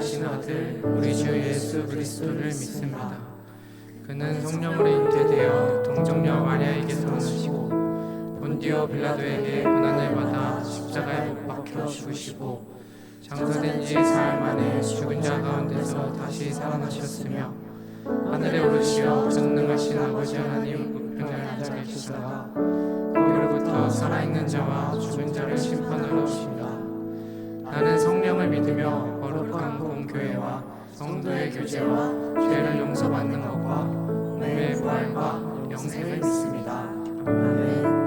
하신 아들 우리 주 예수 그리스도를 믿습니다. 그는 성령으로 잉태되어 동정녀 마리아에게서 나시고 본디오 빌라도에게 고난을 받아 십자가에 못 박혀 죽으시고 장사된 지 사흘 만에 죽은 자 가운데서 다시 살아나셨으며 하늘에 오르시어 전능하신 아버지 하나님 우편에 앉아 계시다가 거기로부터 살아있는 자와 죽은 자를 심판하러 오신다. 나는 성령을 믿으며 거룩한 공교회와 성도의 교제와 죄를 용서받는 것과 몸의 부활과 영생을 믿습니다. 아멘.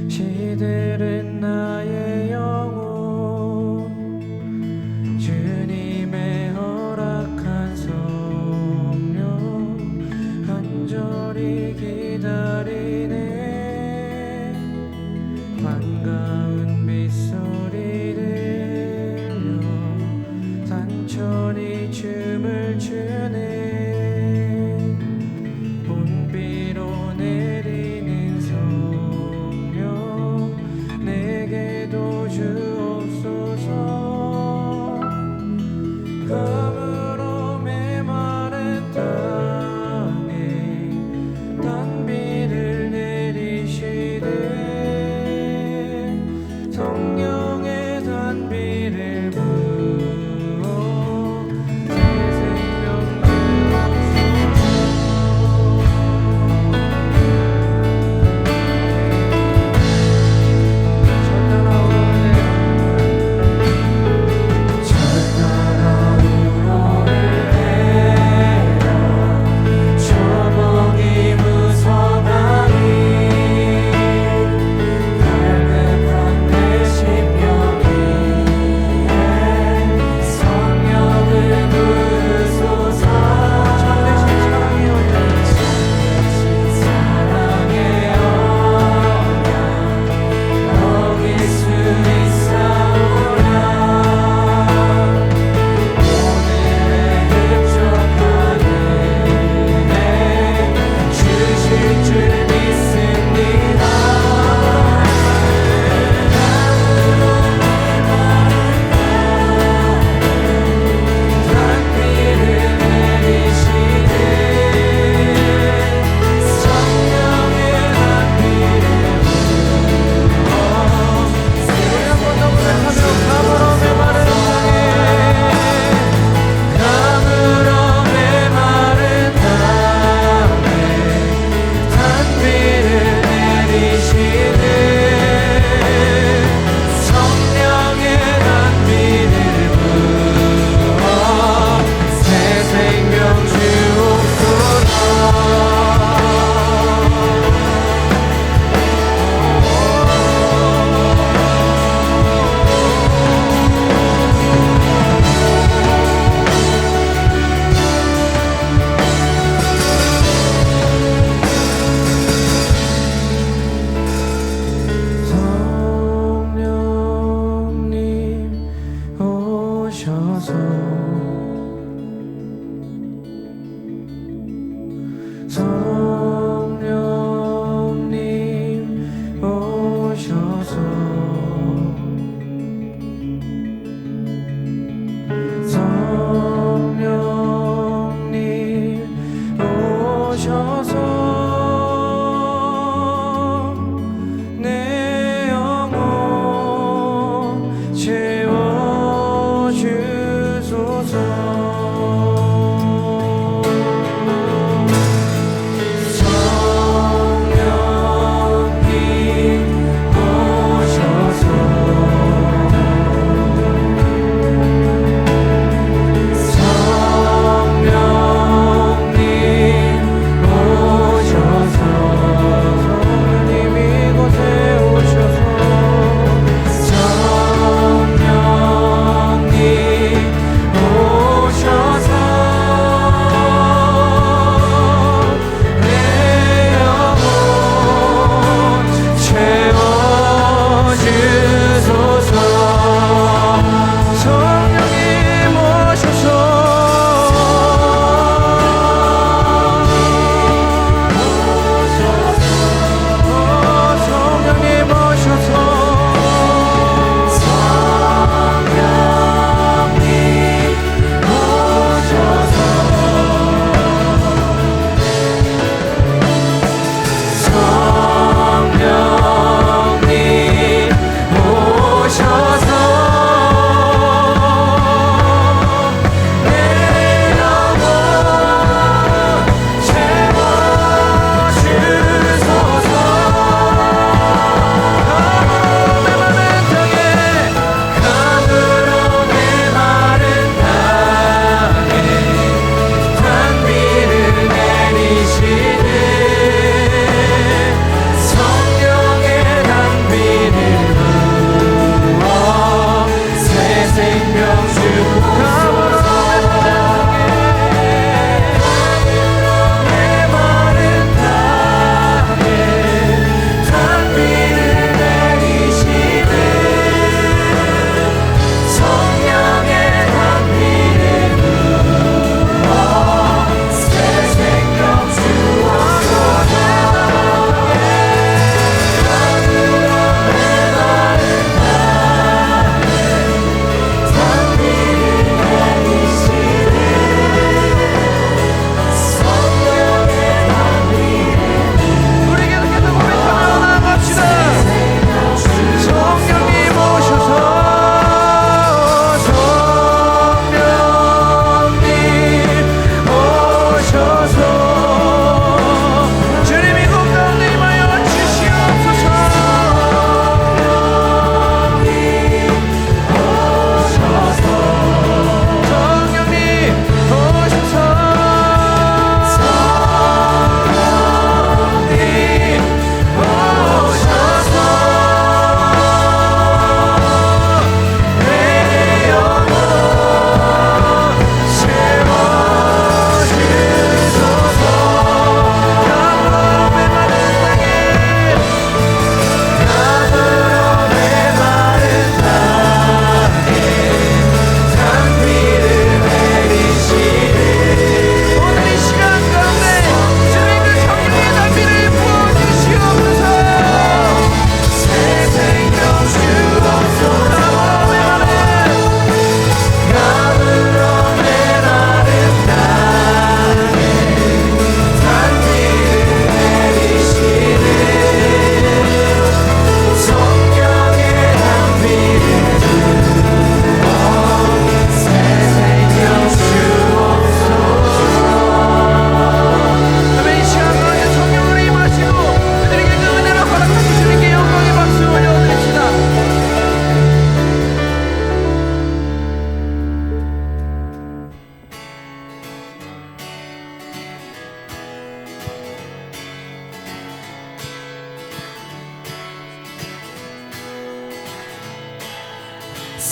시들은 나의 영혼 주님의 허락한 성령 간절히 기다리네. 반가운 빗소리 들려 산천이 춤을 추네. 봄비로 내리는 성령 내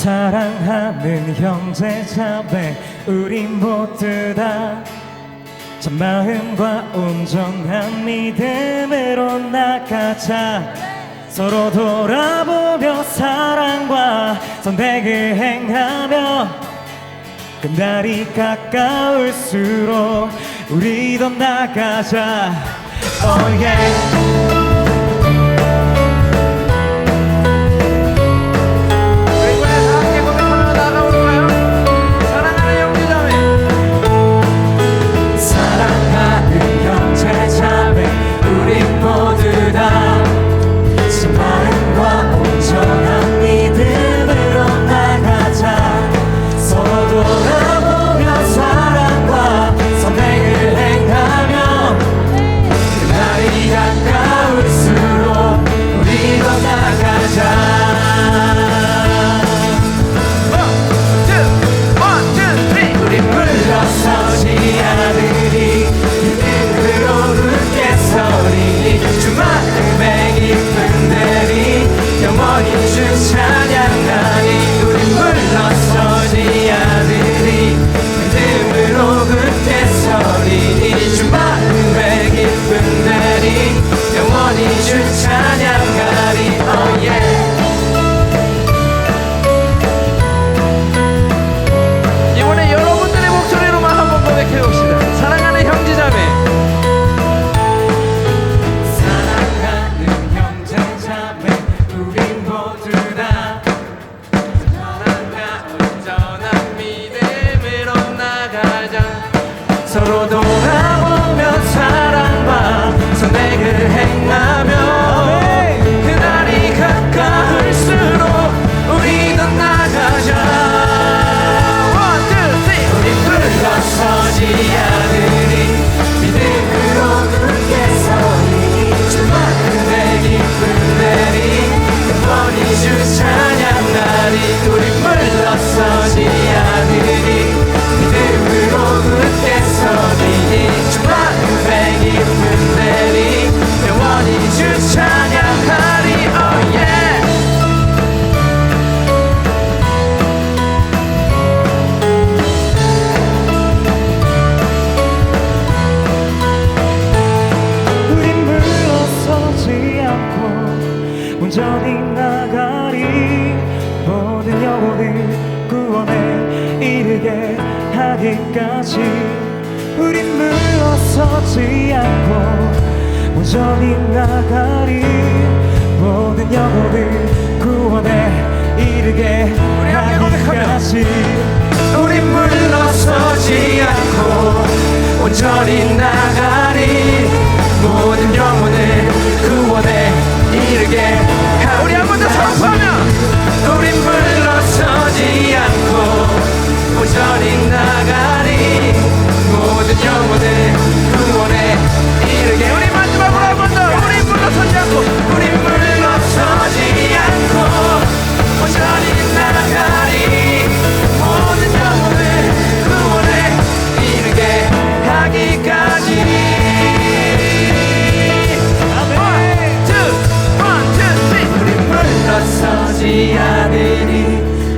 사랑하는 형제 자매 우리 모두 다 참마음과 온전한 믿음으로 나가자. 서로 돌아보며 사랑과 선택을 행하며 그날이 가까울수록 우리 더 나가자. Oh yeah. 서로 돌아보며 사랑과 선택을 행하며 그날이 가까울수록 우리 더 나가자. One, two, three. 우리 물러서지 않으리 믿음으로 굳게 서리 주만큼의 기쁜 날이 영원히 주 찬양하리. 우리 물러서지 않으리 믿음으로 굳게 서리 주만큼의 기쁜 날이 영원히 주 찬양하리. Oh yeah. 우린 물러서지 않고 온전히 나가리. 모든 영혼을 구원에 이르게 하기까지 우린 물러서지 않고 온전히 나가리. 모든 영혼을 구원에 이르게 하기까지 우린 물러서지 않고 온전히 나가리. 모든 영혼을 구원에 이르게 하기까지 우리 한 번 더 선포하며 우린 물러서지 않고 온전히 나가리. 모든 영혼을 구원에 이르게. 우리 마지막으로 한 번 더. 우리 물러서지 않고 우리 물러서지 않고 온전히 나가리. 모든 영혼을 구원에 이르게 하기까지. 물러서지 않으리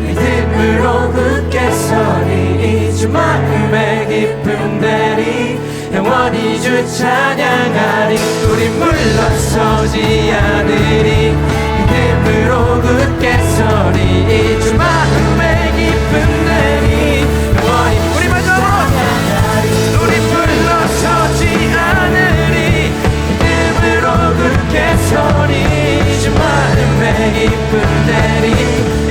믿음으로 굳게 서리 주 마음의 깊은 데리 영원히 주 찬양하리. 우리 물러서지 않으리 믿음으로 굳게 서리 주 마음의 깊은 데리 영원히 우리 마지막으로 우리 물러서지 않으리 믿음으로 굳게 서리 주 마음의 깊은 데리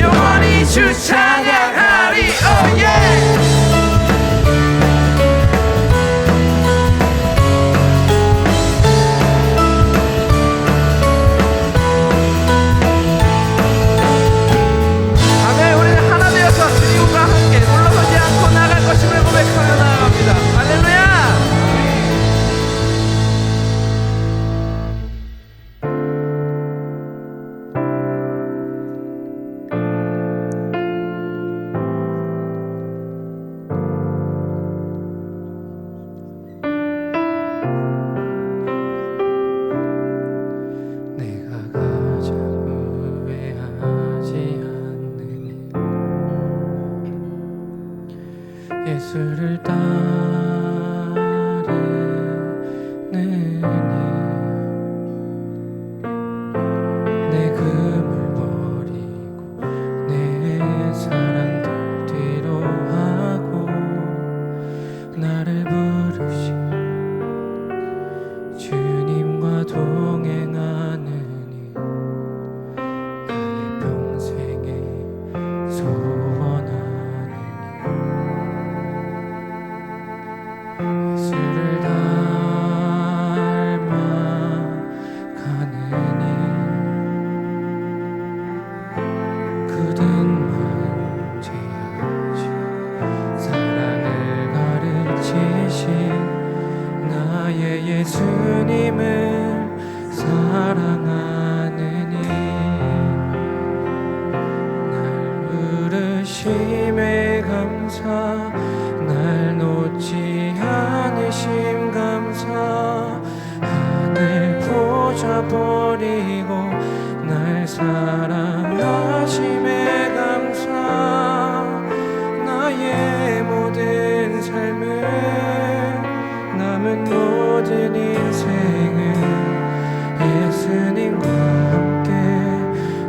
영원히 주 찬양하리. Oh yeah. 아멘. 우리는 하나 되어서 주님과 함께 물러서지 않고 나갈 것임을 고백하며 나아갑니다. 할렐루야. 예수를 따르느니 내 금을 버리고 내 사랑들 뒤로 하고 나를 부르신 주님과 동행하느니 나의 평생에 소원하느니 예수를 닮아 가느니 굳은 마음 죄하신 사랑을 가르치신 나의 예수님을 사랑하느니 날 부르심에 감사 날 놓지 않으심 감사 하늘 보좌 버리고 날 사랑하심에 감사 나의 모든 삶을 남은 모든 인생을 예수님과 함께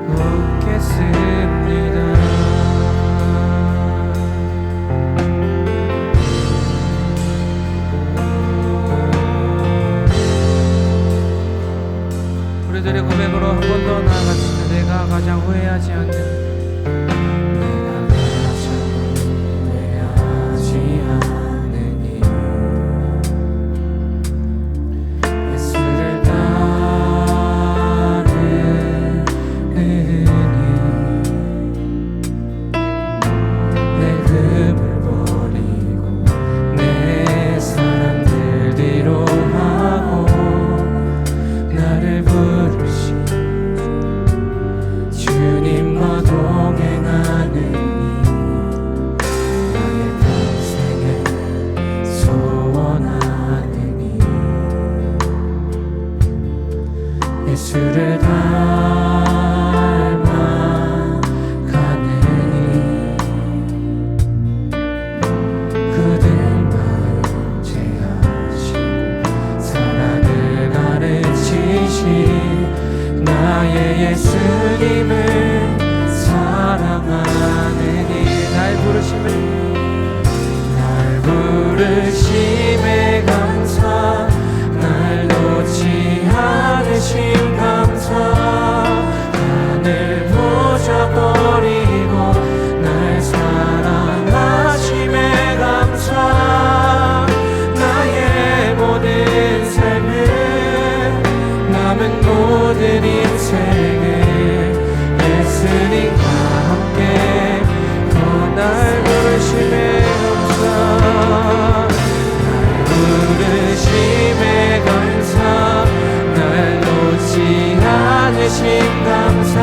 얻겠습니다. 우리들의 고백으로 한 번 더 나아갑시다. 내가 가장 후회하지 않는 예수를 따르느니 내 금을 버리고 내 사랑들 뒤로 하고 나를 부르신 주님과 동행하느니 나의 평생에 소원하느니 예수를 닮아 가느니 굳은 마음 죄하시고 사랑을 가르치신 나의 예수님을 사랑하느니 날 부르심에 감사 날 놓지 않으심 감사 하늘 보좌 버리고 날 사랑하심에 감사 나의 모든 삶을 남은 모든 인생을 예수님과 함께 날 부르심에 감사 날 부르심에 감사 날 놓지 않으심 감사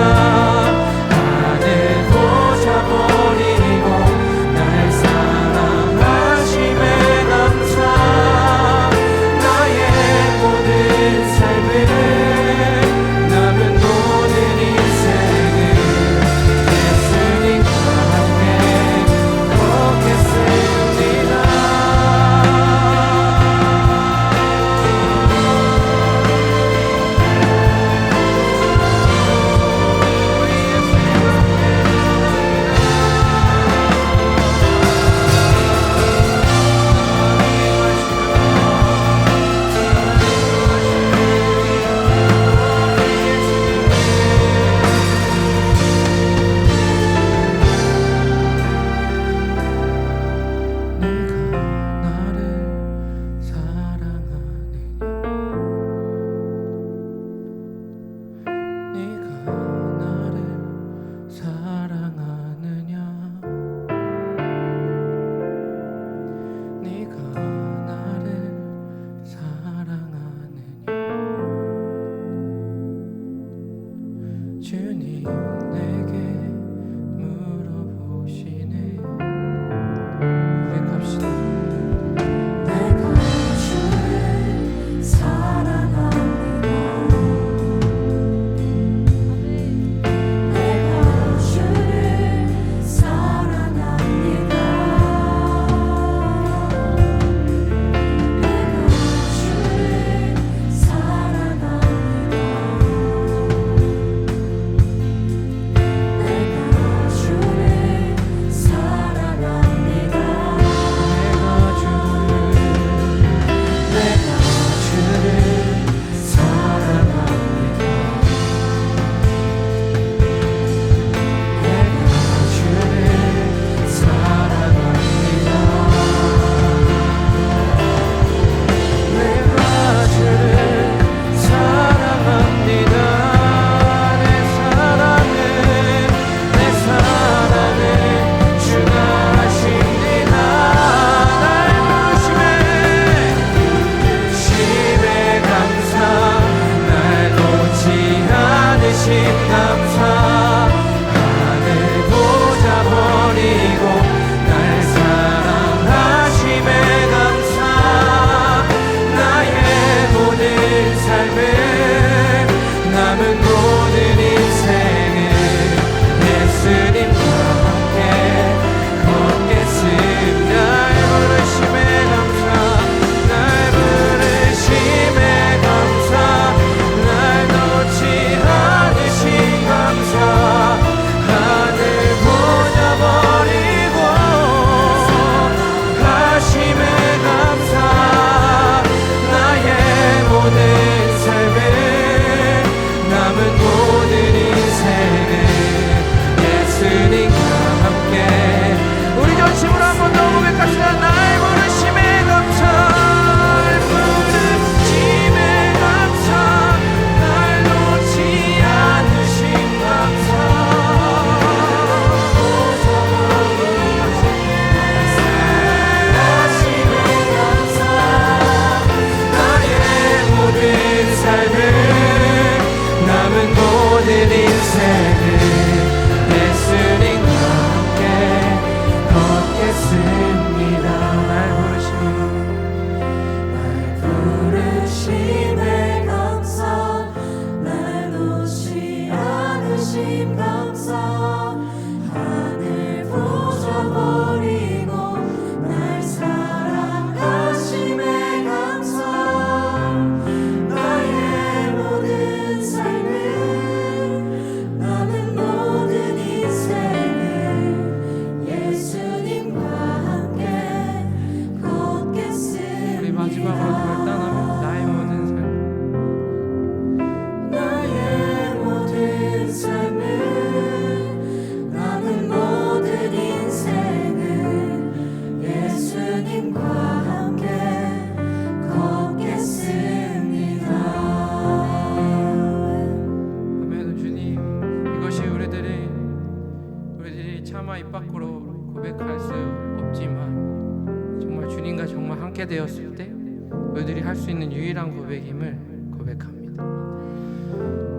하늘 보좌 버리고 날 사랑하심에 감사 나의 모든 삶을 남은 모든 인생을 예수님과 함께 걷겠습니다. 주님 내게 물어보시네. 고백합시다. 내가 주를 사랑합니다. 내가 주를 사랑합니다. 감사 하늘 보좌 버리고 날 사랑하심에 감사 나의 모든 삶을 남은 모든 인생을 예수님과 함께 걷겠습니다. 날 부르심에 감사 날 부르심에 감사 날 놓지 않으신 감사 하늘 보좌 버리고 하심에 감사 나의 모든 삶을 남은 모든 인생을 예수님과 함께 우리 전심으로 한 번 더 고백합시다. 날 부르심에 감사 날 부르심에 감사 날 놓지 않으신 감사 하심에 감사 나의 모든 삶을 남은 모든 인생을 예수님과 함께 걷겠습니다. 날 부르심에 감사 날 놓지 않으심 감사 하늘 보좌 버리고 날 사랑하심에 감사 나의 모든 삶을 남은 모든 인생을 예수님과 함께 걷겠습니다. 우리 마지막으로 결단하면 나의 모든 삶 나의 모든 삶을 남은 모든 인생을 예수님과 함께 걷겠습니다. 아멘. 주님, 이것이 우리들이 차마 입 밖으로 고백할 수 없지만 정말 주님과 정말 함께 되었을 때 우리들이 할 수 있는 유일한 고백임을 고백합니다.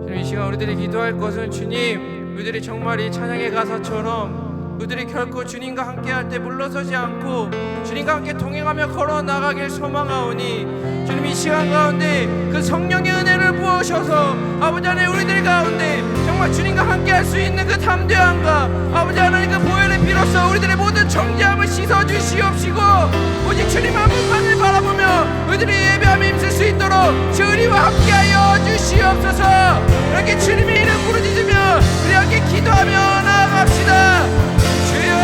주님, 이 시간 우리들이 기도할 것은 주님, 우리들이 정말 이 찬양의 가사처럼 우리들이 결코 주님과 함께 할 때 물러서지 않고 주님과 함께 동행하며 걸어 나가길 소망하오니 주님, 이 시간 가운데 그 성령의 은혜를 부으셔서 아버지 하나님 우리들 가운데 정말 주님과 함께 할 수 있는 그 담대함과 아버지 하나님 그 보혈을 빌어서 우리들의 모든 정죄함을 씻어주시옵시고 오직 주님 한 분만을 바라보며 우리들이 예배함에 힘쓸 수 있도록 주님과 함께하여 주시옵소서. 이렇게 주님의 이름 부르짖으며 우리 함께 기도하며 나아갑시다. 주여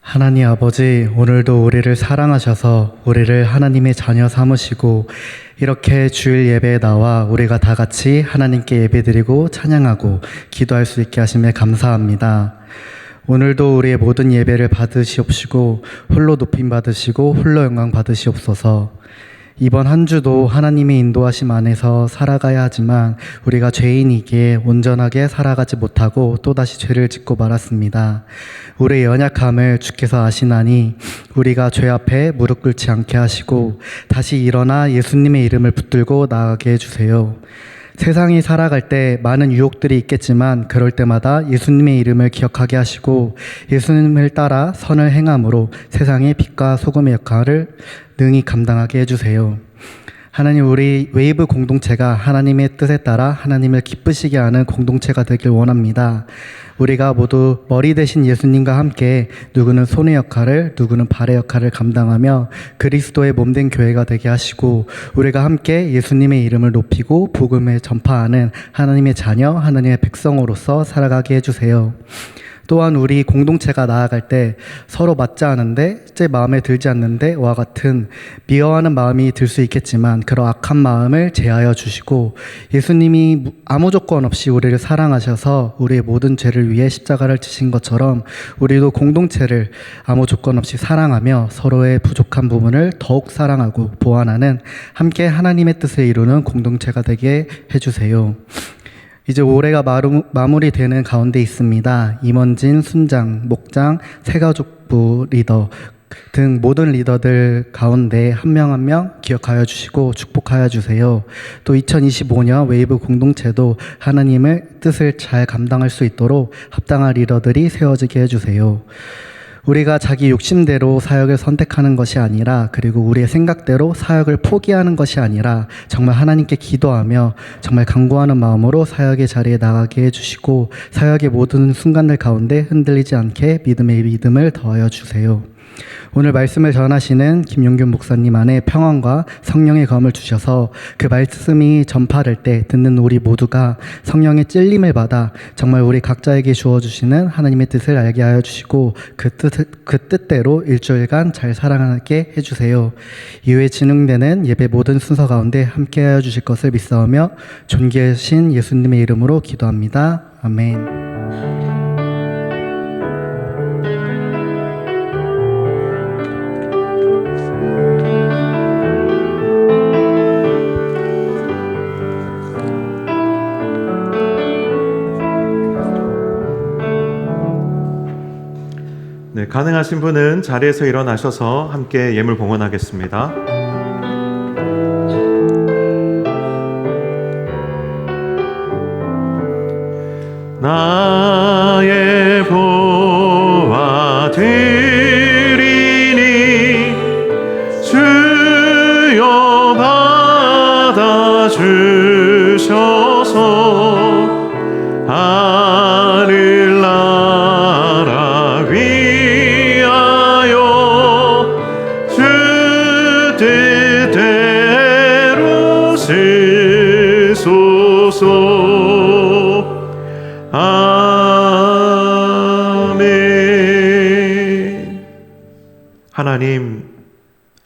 하나님 아버지, 오늘도 우리를 사랑하셔서 우리를 하나님의 자녀 삼으시고 이렇게 주일 예배에 나와 우리가 다 같이 하나님께 예배드리고 찬양하고 기도할 수 있게 하심에 감사합니다. 오늘도 우리의 모든 예배를 받으시옵시고 홀로 높임 받으시고 홀로 영광 받으시옵소서. 이번 한 주도 하나님의 인도하심 안에서 살아가야 하지만 우리가 죄인이기에 온전하게 살아가지 못하고 또다시 죄를 짓고 말았습니다. 우리의 연약함을 주께서 아시나니 우리가 죄 앞에 무릎 꿇지 않게 하시고 다시 일어나 예수님의 이름을 붙들고 나아가게 해주세요. 세상이 살아갈 때 많은 유혹들이 있겠지만 그럴 때마다 예수님의 이름을 기억하게 하시고 예수님을 따라 선을 행함으로 세상의 빛과 소금의 역할을 능히 감당하게 해주세요. 하나님, 우리 웨이브 공동체가 하나님의 뜻에 따라 하나님을 기쁘시게 하는 공동체가 되길 원합니다. 우리가 모두 머리 대신 예수님과 함께 누구는 손의 역할을, 누구는 발의 역할을 감당하며 그리스도의 몸된 교회가 되게 하시고 우리가 함께 예수님의 이름을 높이고 복음을 전파하는 하나님의 자녀, 하나님의 백성으로서 살아가게 해주세요. 또한 우리 공동체가 나아갈 때 서로 맞지 않은데 제 마음에 들지 않는데 와 같은 미워하는 마음이 들 수 있겠지만 그런 악한 마음을 제하여 주시고 예수님이 아무 조건 없이 우리를 사랑하셔서 우리의 모든 죄를 위해 십자가를 지신 것처럼 우리도 공동체를 아무 조건 없이 사랑하며 서로의 부족한 부분을 더욱 사랑하고 보완하는 함께 하나님의 뜻을 이루는 공동체가 되게 해주세요. 이제 올해가 마무리되는 가운데 있습니다. 임원진, 순장, 목장, 새가족부 리더 등 모든 리더들 가운데 한 명 한 명 기억하여 주시고 축복하여 주세요. 또 2025년 웨이브 공동체도 하나님의 뜻을 잘 감당할 수 있도록 합당한 리더들이 세워지게 해주세요. 우리가 자기 욕심대로 사역을 선택하는 것이 아니라 그리고 우리의 생각대로 사역을 포기하는 것이 아니라 정말 하나님께 기도하며 정말 간구하는 마음으로 사역의 자리에 나가게 해주시고 사역의 모든 순간들 가운데 흔들리지 않게 믿음의 믿음을 더하여 주세요. 오늘 말씀을 전하시는 김용균 목사님 안에 평안과 성령의 검을 주셔서 그 말씀이 전파될 때 듣는 우리 모두가 성령의 찔림을 받아 정말 우리 각자에게 주어주시는 하나님의 뜻을 알게 하여 주시고 그 뜻대로 일주일간 잘 살아가게 해주세요. 이후에 진행되는 예배 모든 순서 가운데 함께 하여 주실 것을 믿사오며 존귀하신 예수님의 이름으로 기도합니다. 아멘. 네, 가능하신 분은 자리에서 일어나셔서 함께 예물 봉헌하겠습니다. 나의 보화 드리니 주여 받아주셔서 하늘 나라 위하여 주 뜻대로 쓰소서. 아멘. 하나님,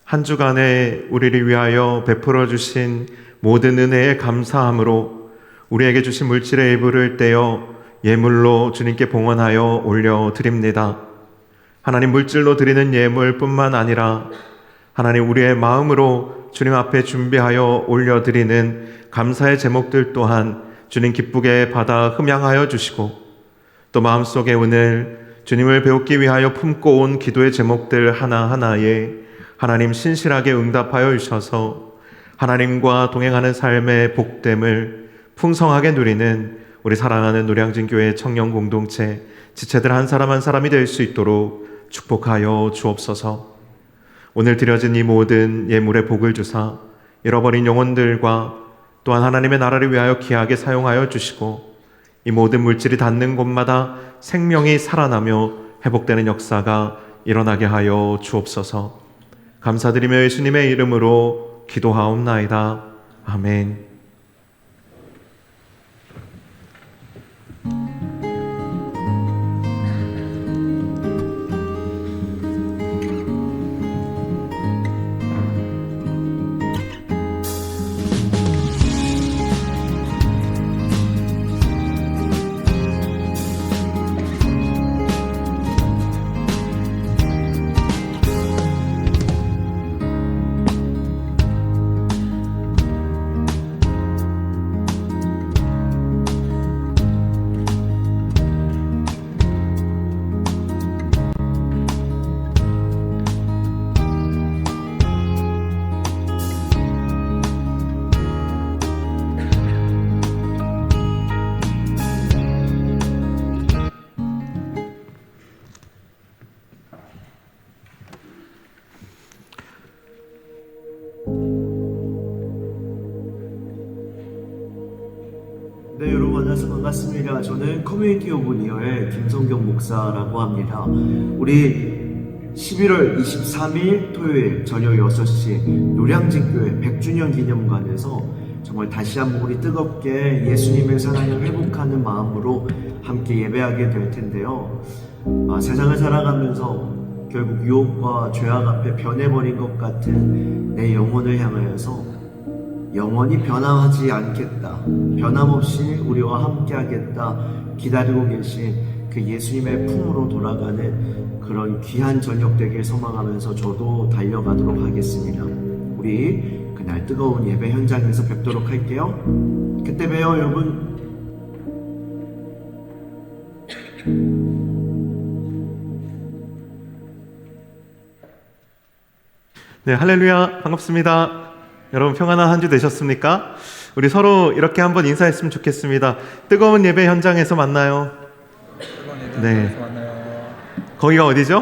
한 주간에 우리를 위하여 베풀어 주신 모든 은혜에 감사함으로 우리에게 주신 물질의 일부를 떼어 예물로 주님께 봉헌하여 올려드립니다. 하나님, 물질로 드리는 예물뿐만 아니라 하나님, 우리의 마음으로 주님 앞에 준비하여 올려드리는 감사의 제목들 또한 주님 기쁘게 받아 흠양하여 주시고 또 마음속에 오늘 주님을 배우기 위하여 품고 온 기도의 제목들 하나하나에 하나님 신실하게 응답하여 주셔서 하나님과 동행하는 삶의 복됨을 풍성하게 누리는 우리 사랑하는 노량진교회 청년 공동체 지체들 한 사람 한 사람이 될 수 있도록 축복하여 주옵소서. 오늘 드려진 이 모든 예물의 복을 주사 잃어버린 영혼들과 또한 하나님의 나라를 위하여 귀하게 사용하여 주시고 이 모든 물질이 닿는 곳마다 생명이 살아나며 회복되는 역사가 일어나게 하여 주옵소서. 감사드리며 예수님의 이름으로 기도하옵나이다. 아멘. 네, 여러분 만나서 반갑습니다. 저는 커뮤니티 오브 니어의 김성경 목사라고 합니다. 우리 11월 23일 토요일 저녁 6시 노량진교회 100주년 기념관에서 정말 다시 한번 우리 뜨겁게 예수님의 사랑을 회복하는 마음으로 함께 예배하게 될 텐데요. 세상을 살아가면서 결국 유혹과 죄악 앞에 변해버린 것 같은 내 영혼을 향하여서 영원히 변화하지 않겠다, 변함없이 우리와 함께하겠다 기다리고 계신 그 예수님의 품으로 돌아가는 그런 귀한 저녁 되길 소망하면서 저도 달려가도록 하겠습니다. 우리 그날 뜨거운 예배 현장에서 뵙도록 할게요. 그때 봬요, 여러분. 네, 할렐루야, 반갑습니다. 여러분 평안한 한 주 되셨습니까? 우리 서로 이렇게 한번 인사했으면 좋겠습니다. 뜨거운 예배 현장에서 만나요. 네. 거기가 어디죠?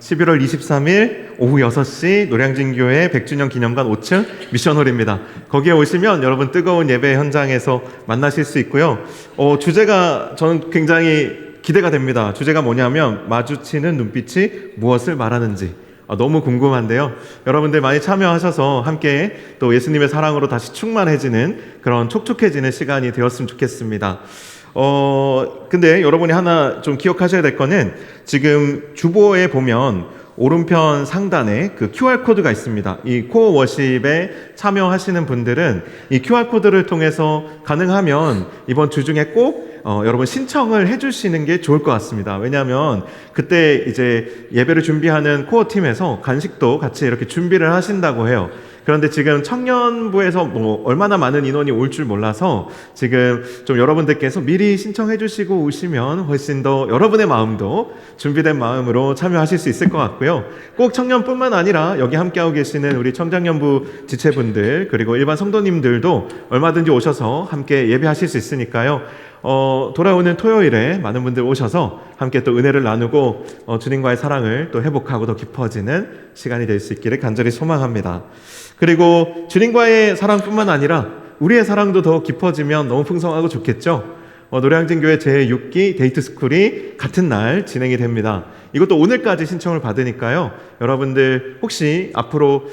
11월 23일 오후 6시 노량진교회 100주년 기념관 5층 미션홀입니다. 거기에 오시면 여러분 뜨거운 예배 현장에서 만나실 수 있고요. 주제가 저는 굉장히 기대가 됩니다. 주제가 뭐냐면 마주치는 눈빛이 무엇을 말하는지. 너무 궁금한데요. 여러분들 많이 참여하셔서 함께 또 예수님의 사랑으로 다시 충만해지는 그런 촉촉해지는 시간이 되었으면 좋겠습니다. 근데 여러분이 하나 좀 기억하셔야 될 거는 지금 주보에 보면 오른편 상단에 그 QR코드가 있습니다. 이 코어 워십에 참여하시는 분들은 이 QR코드를 통해서 가능하면 이번 주 중에 꼭 여러분 신청을 해주시는 게 좋을 것 같습니다. 왜냐하면 그때 이제 예배를 준비하는 코어 팀에서 간식도 같이 이렇게 준비를 하신다고 해요. 그런데 지금 청년부에서 뭐 얼마나 많은 인원이 올 줄 몰라서 지금 좀 여러분들께서 미리 신청해 주시고 오시면 훨씬 더 여러분의 마음도 준비된 마음으로 참여하실 수 있을 것 같고요. 꼭 청년뿐만 아니라 여기 함께하고 계시는 우리 청장년부 지체분들 그리고 일반 성도님들도 얼마든지 오셔서 함께 예배하실 수 있으니까요. 돌아오는 토요일에 많은 분들 오셔서 함께 또 은혜를 나누고 주님과의 사랑을 또 회복하고 더 깊어지는 시간이 될 수 있기를 간절히 소망합니다. 그리고 주님과의 사랑뿐만 아니라 우리의 사랑도 더 깊어지면 너무 풍성하고 좋겠죠. 노량진교회 제6기 데이트스쿨이 같은 날 진행이 됩니다. 이것도 오늘까지 신청을 받으니까요. 여러분들 혹시 앞으로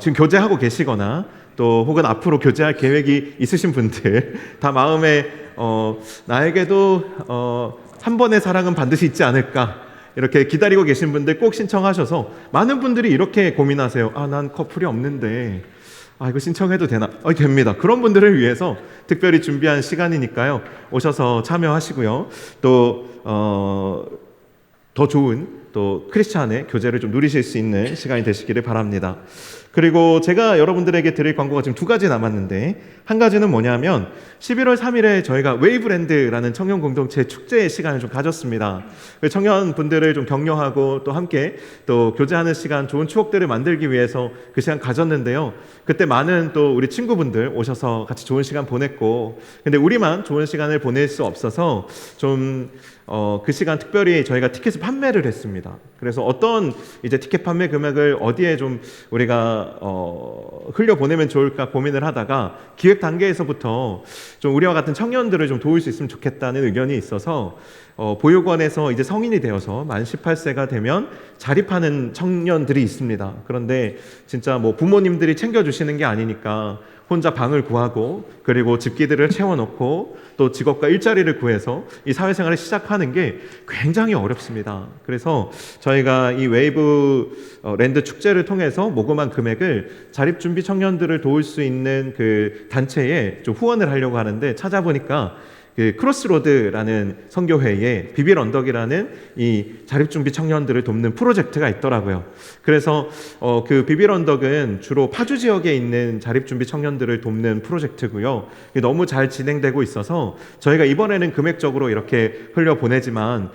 지금 교제하고 계시거나 또 혹은 앞으로 교제할 계획이 있으신 분들 다 마음에 나에게도 한 번의 사랑은 반드시 있지 않을까 이렇게 기다리고 계신 분들 꼭 신청하셔서 많은 분들이 이렇게 고민하세요. 난 커플이 없는데 이거 신청해도 되나? 됩니다. 그런 분들을 위해서 특별히 준비한 시간이니까요. 오셔서 참여하시고요. 또 더 좋은 또 크리스찬의 교제를 좀 누리실 수 있는 시간이 되시기를 바랍니다. 그리고 제가 여러분들에게 드릴 광고가 지금 2가지 남았는데 한 가지는 뭐냐면 11월 3일에 저희가 웨이브랜드라는 청년 공동체 축제의 시간을 좀 가졌습니다. 청년분들을 좀 격려하고 또 함께 또 교제하는 시간, 좋은 추억들을 만들기 위해서 그 시간 가졌는데요. 그때 많은 또 우리 친구분들 오셔서 같이 좋은 시간 보냈고, 근데 우리만 좋은 시간을 보낼 수 없어서 좀 그 시간 특별히 저희가 티켓을 판매를 했습니다. 그래서 어떤 이제 티켓 판매 금액을 어디에 좀 우리가 흘려 보내면 좋을까 고민을 하다가 기획 단계에서부터 좀 우리와 같은 청년들을 좀 도울 수 있으면 좋겠다는 의견이 있어서 보육원에서 이제 성인이 되어서 만 18세가 되면 자립하는 청년들이 있습니다. 그런데 진짜 뭐 부모님들이 챙겨주시는 게 아니니까 혼자 방을 구하고 그리고 집기들을 채워놓고 또 직업과 일자리를 구해서 이 사회생활을 시작하는 게 굉장히 어렵습니다. 그래서 저희가 이 웨이브 랜드 축제를 통해서 모금한 금액을 자립준비 청년들을 도울 수 있는 그 단체에 좀 후원을 하려고 하는데 찾아보니까 그 크로스로드라는 선교회에 비빌 언덕이라는 이 자립준비 청년들을 돕는 프로젝트가 있더라고요. 그래서 그 비빌 언덕은 주로 파주 지역에 있는 자립준비 청년들을 돕는 프로젝트고요. 너무 잘 진행되고 있어서 저희가 이번에는 금액적으로 이렇게 흘려보내지만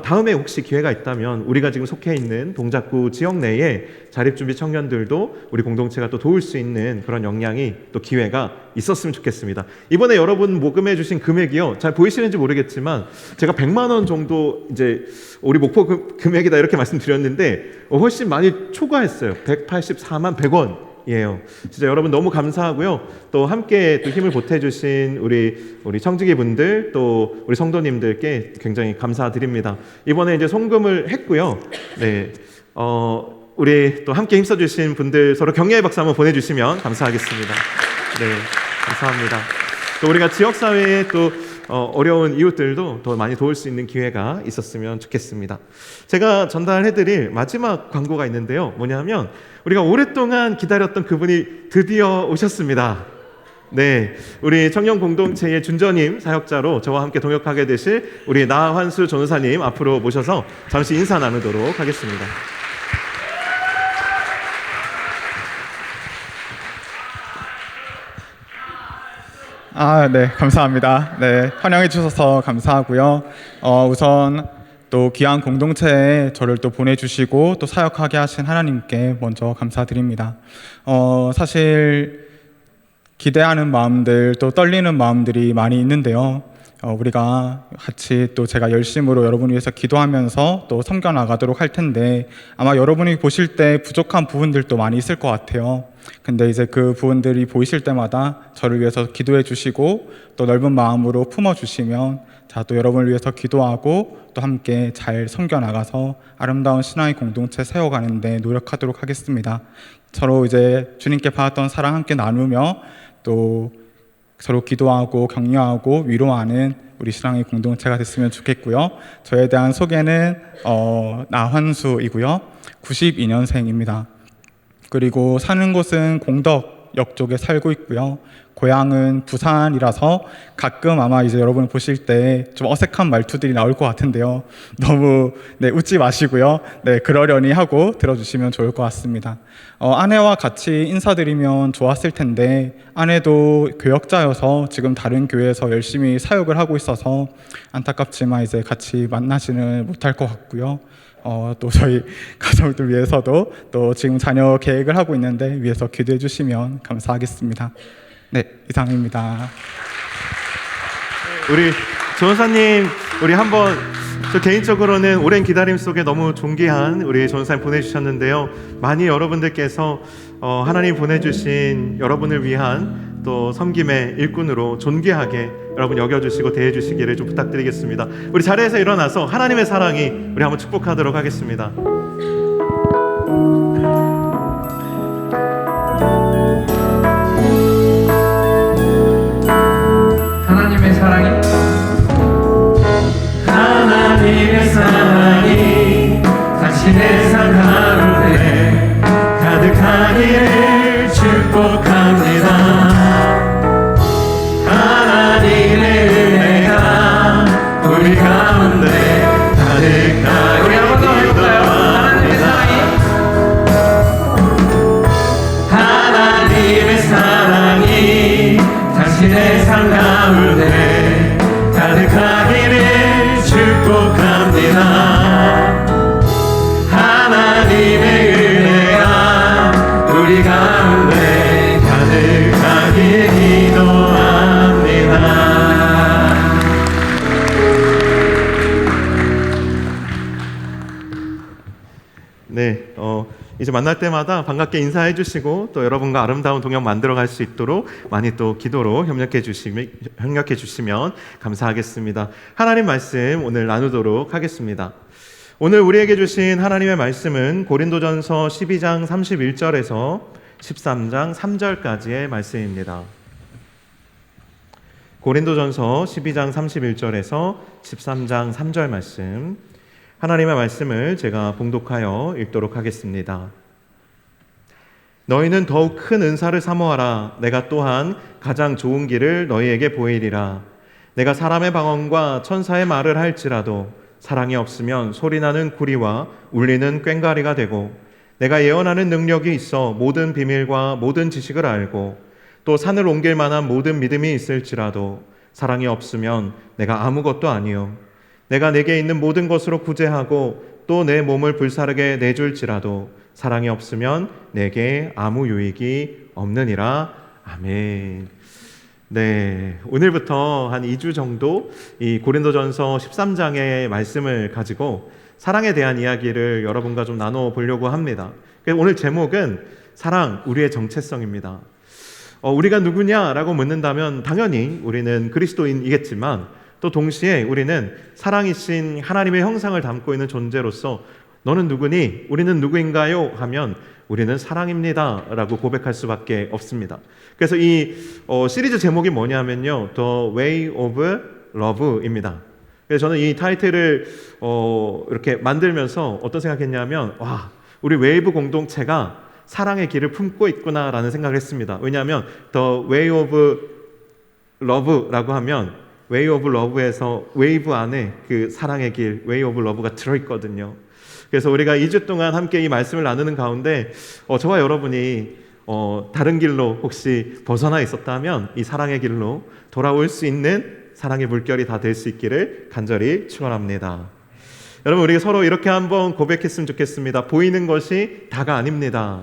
다음에 혹시 기회가 있다면 우리가 지금 속해 있는 동작구 지역 내에 자립준비 청년들도 우리 공동체가 또 도울 수 있는 그런 역량이 또 기회가 있었으면 좋겠습니다. 이번에 여러분 모금해 주신 금액이요, 잘 보이시는지 모르겠지만 제가 100만 원 정도 이제 우리 목표 금액이다 이렇게 말씀드렸는데 훨씬 많이 초과했어요. 184만 100원 축복이에요. 진짜 여러분 너무 감사하고요. 또 함께 또 힘을 보태주신 우리 청지기 분들 또 우리 성도님들께 굉장히 감사드립니다. 이번에 이제 송금을 했고요. 네, 우리 또 함께 힘써주신 분들 서로 격려의 박수 한번 보내주시면 감사하겠습니다. 네, 감사합니다. 또 우리가 지역사회에 또 어려운 이웃들도 더 많이 도울 수 있는 기회가 있었으면 좋겠습니다. 제가 전달해드릴 마지막 광고가 있는데요. 뭐냐면 우리가 오랫동안 기다렸던 그분이 드디어 오셨습니다. 네, 우리 청년 공동체의 준전임 사역자로 저와 함께 동역하게 되실 우리 나환수 전우사님 앞으로 모셔서 잠시 인사 나누도록 하겠습니다. 네, 감사합니다. 네, 환영해 주셔서 감사하고요. 우선 또 귀한 공동체에 저를 또 보내주시고 또 사역하게 하신 하나님께 먼저 감사드립니다. 사실 기대하는 마음들 또 떨리는 마음들이 많이 있는데요. 우리가 같이 또 제가 열심으로 여러분 위해서 기도하면서 또 섬겨나가도록 할 텐데 아마 여러분이 보실 때 부족한 부분들도 많이 있을 것 같아요. 근데 이제 그 부분들이 보이실 때마다 저를 위해서 기도해 주시고 또 넓은 마음으로 품어주시면 또 여러분을 위해서 기도하고 또 함께 잘 섬겨나가서 아름다운 신앙의 공동체 세워가는데 노력하도록 하겠습니다. 서로 이제 주님께 받았던 사랑 함께 나누며 또 서로 기도하고 격려하고 위로하는 우리 신앙의 공동체가 됐으면 좋겠고요. 저에 대한 소개는 나환수이고요. 92년생입니다. 그리고 사는 곳은 공덕역 쪽에 살고 있고요. 고향은 부산이라서 가끔 아마 이제 여러분 보실 때 좀 어색한 말투들이 나올 것 같은데요. 너무 웃지 마시고요. 그러려니 하고 들어주시면 좋을 것 같습니다. 아내와 같이 인사드리면 좋았을 텐데 아내도 교역자여서 지금 다른 교회에서 열심히 사역을 하고 있어서 안타깝지만 이제 같이 만나지는 못할 것 같고요. 또 저희 가족들 위해서도 또 지금 자녀 계획을 하고 있는데 위해서 기도해 주시면 감사하겠습니다. 네, 이상입니다. 우리 전사님, 우리 한번 저 개인적으로는 오랜 기다림 속에 너무 존귀한 우리 전사님 보내주셨는데요. 많이 여러분들께서 하나님 보내주신 여러분을 위한 또 섬김의 일꾼으로 존귀하게 여러분 여겨주시고 대해주시기를 좀 부탁드리겠습니다. 우리 자리에서 일어나서 하나님의 사랑이 우리 한번 축복하도록 하겠습니다. 하나님의 사랑이 당신의 삶 가운데 가득하기를 축복합니다. 하나님의 은혜가 우리 가운데 가득하기를 우리 한번 더 해볼까요? 하나님의 사랑이 하나님의 사랑이 당신의 삶 가운데 가득하기를 축복합니다. 하나님의 은혜가 우리 가운데 가득하길 기도합니다. 네, 이제 만날 때마다 반갑게 인사해 주시고 또 여러분과 아름다운 동역 만들어갈 수 있도록 많이 또 기도로 협력해 주시면 감사하겠습니다. 하나님 말씀 오늘 나누도록 하겠습니다. 오늘 우리에게 주신 하나님의 말씀은 고린도전서 12장 31절에서 13장 3절까지의 말씀입니다. 고린도전서 12장 31절에서 13장 3절 말씀, 하나님의 말씀을 제가 봉독하여 읽도록 하겠습니다. 너희는 더욱 큰 은사를 사모하라. 내가 또한 가장 좋은 길을 너희에게 보이리라. 내가 사람의 방언과 천사의 말을 할지라도 사랑이 없으면 소리나는 구리와 울리는 꽹과리가 되고, 내가 예언하는 능력이 있어 모든 비밀과 모든 지식을 알고 또 산을 옮길 만한 모든 믿음이 있을지라도 사랑이 없으면 내가 아무것도 아니요. 내가 내게 있는 모든 것으로 구제하고 또 내 몸을 불사르게 내줄지라도 사랑이 없으면 내게 아무 유익이 없느니라. 아멘. 네, 오늘부터 한 2주 정도 이 고린도전서 13장의 말씀을 가지고 사랑에 대한 이야기를 여러분과 좀 나눠보려고 합니다. 오늘 제목은 사랑, 우리의 정체성입니다. 우리가 누구냐라고 묻는다면 당연히 우리는 그리스도인이겠지만 또 동시에 우리는 사랑이신 하나님의 형상을 담고 있는 존재로서 너는 누구니? 우리는 누구인가요? 하면 우리는 사랑입니다 라고 고백할 수밖에 없습니다. 그래서 이 시리즈 제목이 뭐냐면요, The Way of Love입니다. 그래서 저는 이 타이틀을 이렇게 만들면서 어떤 생각했냐면, 와, 우리 웨이브 공동체가 사랑의 길을 품고 있구나라는 생각을 했습니다. 왜냐하면 The Way of Love라고 하면 Way of Love에서 웨이브 안에 그 사랑의 길, Way of Love가 들어있거든요. 그래서 우리가 2주 동안 함께 이 말씀을 나누는 가운데 저와 여러분이 다른 길로 혹시 벗어나 있었다면 이 사랑의 길로 돌아올 수 있는 사랑의 물결이 다 될 수 있기를 간절히 축원합니다. 여러분, 우리가 서로 이렇게 한번 고백했으면 좋겠습니다. 보이는 것이 다가 아닙니다.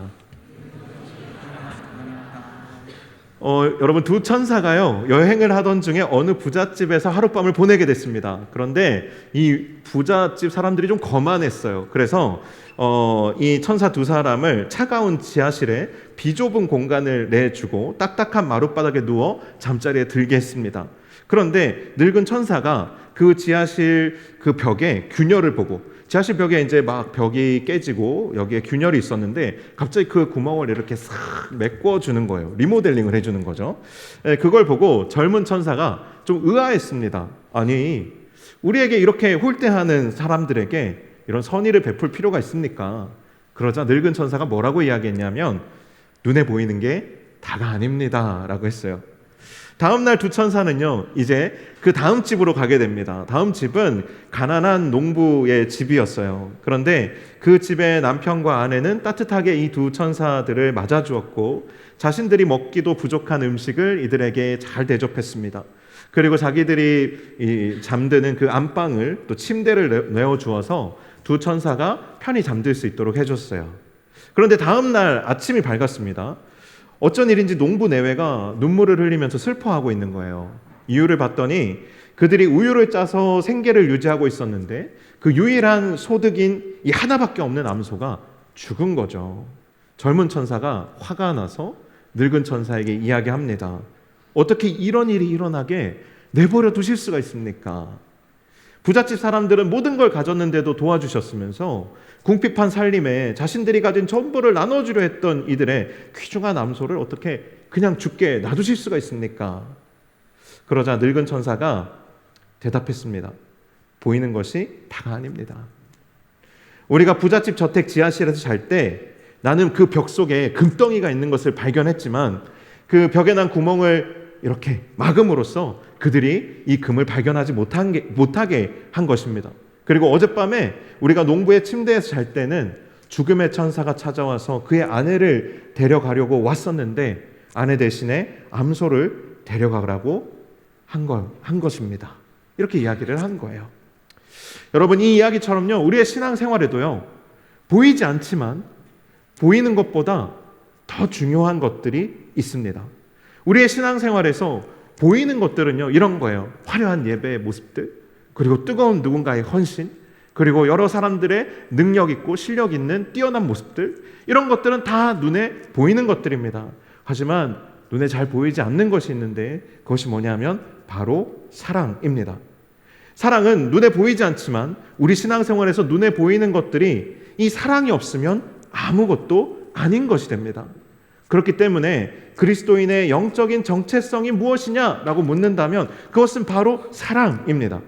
여러분, 두 천사가요 여행을 하던 중에 어느 부잣집에서 하룻밤을 보내게 됐습니다. 그런데 이 부잣집 사람들이 좀 거만했어요. 그래서 이 천사 두 사람을 차가운 지하실에 비좁은 공간을 내주고 딱딱한 마룻바닥에 누워 잠자리에 들게 했습니다. 그런데 늙은 천사가 그 지하실 그 벽에 균열을 보고, 지하실 벽에 이제 막 벽이 깨지고 여기에 균열이 있었는데 갑자기 그 구멍을 이렇게 싹 메꿔주는 거예요. 리모델링을 해주는 거죠. 그걸 보고 젊은 천사가 좀 의아했습니다. 아니, 우리에게 이렇게 홀대하는 사람들에게 이런 선의를 베풀 필요가 있습니까? 그러자 늙은 천사가 뭐라고 이야기했냐면, 눈에 보이는 게 다가 아닙니다 라고 했어요. 다음 날 두 천사는요 이제 그 다음 집으로 가게 됩니다. 다음 집은 가난한 농부의 집이었어요. 그런데 그 집의 남편과 아내는 따뜻하게 이 두 천사들을 맞아주었고 자신들이 먹기도 부족한 음식을 이들에게 잘 대접했습니다. 그리고 자기들이 잠드는 그 안방을 또 침대를 내어주어서 두 천사가 편히 잠들 수 있도록 해줬어요. 그런데 다음 날 아침이 밝았습니다. 어쩐 일인지 농부 내외가 눈물을 흘리면서 슬퍼하고 있는 거예요. 이유를 봤더니 그들이 우유를 짜서 생계를 유지하고 있었는데 그 유일한 소득인 이 하나밖에 없는 암소가 죽은 거죠. 젊은 천사가 화가 나서 늙은 천사에게 이야기합니다. 어떻게 이런 일이 일어나게 내버려 두실 수가 있습니까? 부잣집 사람들은 모든 걸 가졌는데도 도와주셨으면서 궁핍한 살림에 자신들이 가진 전부를 나눠주려 했던 이들의 귀중한 암소를 어떻게 그냥 죽게 놔두실 수가 있습니까? 그러자 늙은 천사가 대답했습니다. 보이는 것이 다가 아닙니다. 우리가 부잣집 저택 지하실에서 잘 때 나는 그 벽 속에 금덩이가 있는 것을 발견했지만 그 벽에 난 구멍을 이렇게 막음으로써 그들이 이 금을 발견하지 못하게 한 것입니다. 그리고 어젯밤에 우리가 농부의 침대에서 잘 때는 죽음의 천사가 찾아와서 그의 아내를 데려가려고 왔었는데 아내 대신에 암소를 데려가라고 한 것입니다. 이렇게 이야기를 한 거예요. 여러분, 이 이야기처럼요 우리의 신앙생활에도요 보이지 않지만 보이는 것보다 더 중요한 것들이 있습니다. 우리의 신앙생활에서 보이는 것들은요 이런 거예요. 화려한 예배의 모습들, 그리고 뜨거운 누군가의 헌신, 그리고 여러 사람들의 능력 있고 실력 있는 뛰어난 모습들, 이런 것들은 다 눈에 보이는 것들입니다. 하지만 눈에 잘 보이지 않는 것이 있는데 그것이 뭐냐면 바로 사랑입니다. 사랑은 눈에 보이지 않지만 우리 신앙생활에서 눈에 보이는 것들이 이 사랑이 없으면 아무것도 아닌 것이 됩니다. 그렇기 때문에 그리스도인의 영적인 정체성이 무엇이냐라고 묻는다면 그것은 바로 사랑입니다.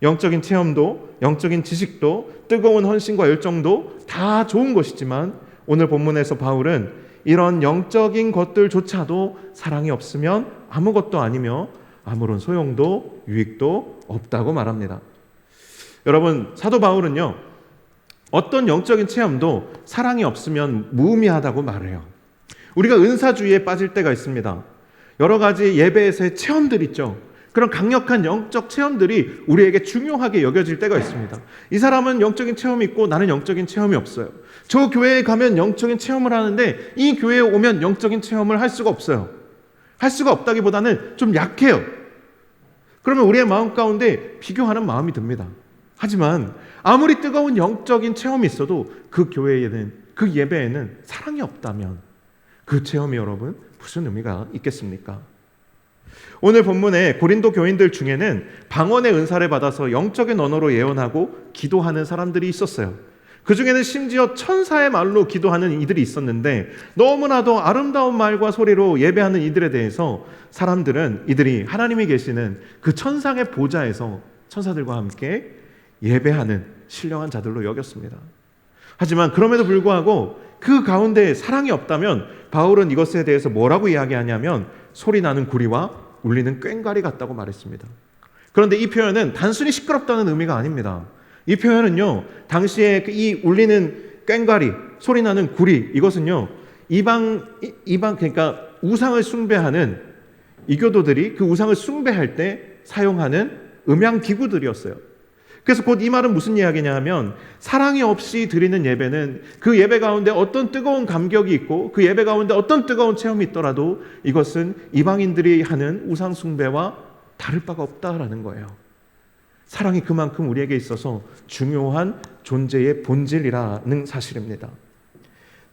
영적인 체험도, 영적인 지식도, 뜨거운 헌신과 열정도 다 좋은 것이지만 오늘 본문에서 바울은 이런 영적인 것들조차도 사랑이 없으면 아무것도 아니며 아무런 소용도 유익도 없다고 말합니다. 여러분, 사도 바울은요 어떤 영적인 체험도 사랑이 없으면 무의미하다고 말해요. 우리가 은사주의에 빠질 때가 있습니다. 여러 가지 예배에서의 체험들 있죠. 그런 강력한 영적 체험들이 우리에게 중요하게 여겨질 때가 있습니다. 이 사람은 영적인 체험이 있고 나는 영적인 체험이 없어요. 저 교회에 가면 영적인 체험을 하는데 이 교회에 오면 영적인 체험을 할 수가 없어요. 할 수가 없다기보다는 좀 약해요. 그러면 우리의 마음 가운데 비교하는 마음이 듭니다. 하지만 아무리 뜨거운 영적인 체험이 있어도 그 교회에는, 그 예배에는 사랑이 없다면 그 체험이 여러분 무슨 의미가 있겠습니까? 오늘 본문에 고린도 교인들 중에는 방언의 은사를 받아서 영적인 언어로 예언하고 기도하는 사람들이 있었어요. 그 중에는 심지어 천사의 말로 기도하는 이들이 있었는데 너무나도 아름다운 말과 소리로 예배하는 이들에 대해서 사람들은 이들이 하나님이 계시는 그 천상의 보좌에서 천사들과 함께 예배하는 신령한 자들로 여겼습니다. 하지만 그럼에도 불구하고 그 가운데 사랑이 없다면 바울은 이것에 대해서 뭐라고 이야기하냐면 소리 나는 구리와 울리는 꽹과리 같다고 말했습니다. 그런데 이 표현은 단순히 시끄럽다는 의미가 아닙니다. 이 표현은요, 당시에 이 울리는 꽹과리, 소리 나는 구리, 이것은요, 이방 그러니까 우상을 숭배하는 이교도들이 그 우상을 숭배할 때 사용하는 음향 기구들이었어요. 그래서 곧 이 말은 무슨 이야기냐 하면 사랑이 없이 드리는 예배는 그 예배 가운데 어떤 뜨거운 감격이 있고 그 예배 가운데 어떤 뜨거운 체험이 있더라도 이것은 이방인들이 하는 우상 숭배와 다를 바가 없다라는 거예요. 사랑이 그만큼 우리에게 있어서 중요한 존재의 본질이라는 사실입니다.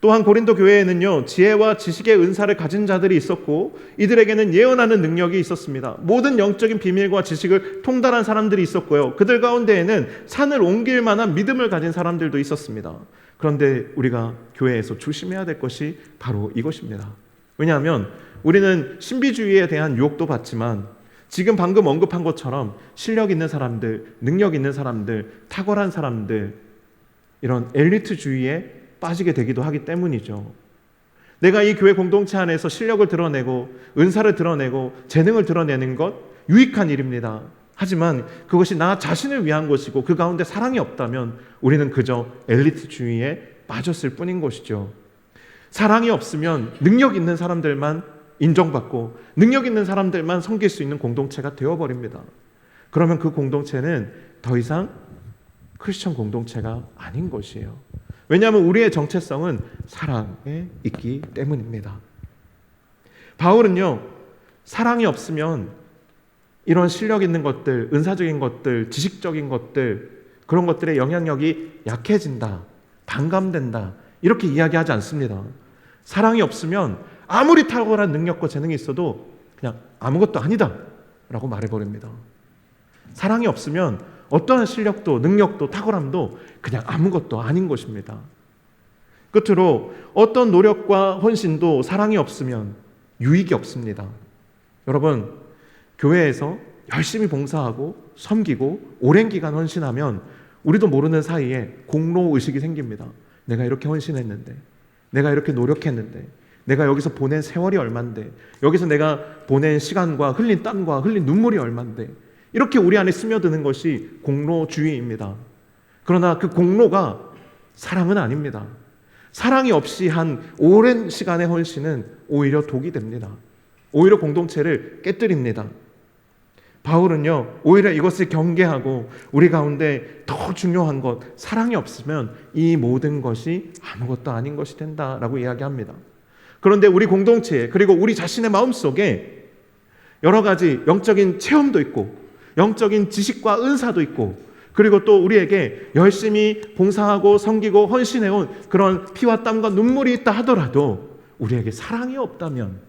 또한 고린도 교회에는요, 지혜와 지식의 은사를 가진 자들이 있었고 이들에게는 예언하는 능력이 있었습니다. 모든 영적인 비밀과 지식을 통달한 사람들이 있었고요, 그들 가운데에는 산을 옮길 만한 믿음을 가진 사람들도 있었습니다. 그런데 우리가 교회에서 조심해야 될 것이 바로 이것입니다. 왜냐하면 우리는 신비주의에 대한 유혹도 받지만 지금 방금 언급한 것처럼 실력 있는 사람들, 능력 있는 사람들, 탁월한 사람들, 이런 엘리트주의에 빠지게 되기도 하기 때문이죠. 내가 이 교회 공동체 안에서 실력을 드러내고 은사를 드러내고 재능을 드러내는 것 유익한 일입니다. 하지만 그것이 나 자신을 위한 것이고 그 가운데 사랑이 없다면 우리는 그저 엘리트주의에 빠졌을 뿐인 것이죠. 사랑이 없으면 능력 있는 사람들만 인정받고 능력 있는 사람들만 섬길 수 있는 공동체가 되어버립니다. 그러면 그 공동체는 더 이상 크리스천 공동체가 아닌 것이에요. 왜냐하면 우리의 정체성은 사랑에 있기 때문입니다. 바울은요, 사랑이 없으면 이런 실력 있는 것들, 은사적인 것들, 지식적인 것들, 그런 것들의 영향력이 약해진다, 반감된다, 이렇게 이야기하지 않습니다. 사랑이 없으면 아무리 탁월한 능력과 재능이 있어도 그냥 아무것도 아니다 라고 말해버립니다. 사랑이 없으면 어떠한 실력도 능력도 탁월함도 그냥 아무것도 아닌 것입니다. 끝으로 어떤 노력과 헌신도 사랑이 없으면 유익이 없습니다. 여러분, 교회에서 열심히 봉사하고 섬기고 오랜 기간 헌신하면 우리도 모르는 사이에 공로의식이 생깁니다. 내가 이렇게 헌신했는데, 내가 이렇게 노력했는데, 내가 여기서 보낸 세월이 얼만데, 여기서 내가 보낸 시간과 흘린 땀과 흘린 눈물이 얼만데, 이렇게 우리 안에 스며드는 것이 공로주의입니다. 그러나 그 공로가 사랑은 아닙니다. 사랑이 없이 한 오랜 시간의 헌신은 오히려 독이 됩니다. 오히려 공동체를 깨뜨립니다. 바울은요, 오히려 이것을 경계하고 우리 가운데 더 중요한 것, 사랑이 없으면 이 모든 것이 아무것도 아닌 것이 된다라고 이야기합니다. 그런데 우리 공동체에, 그리고 우리 자신의 마음속에 여러 가지 영적인 체험도 있고 영적인 지식과 은사도 있고, 그리고 또 우리에게 열심히 봉사하고 섬기고 헌신해온 그런 피와 땀과 눈물이 있다 하더라도 우리에게 사랑이 없다면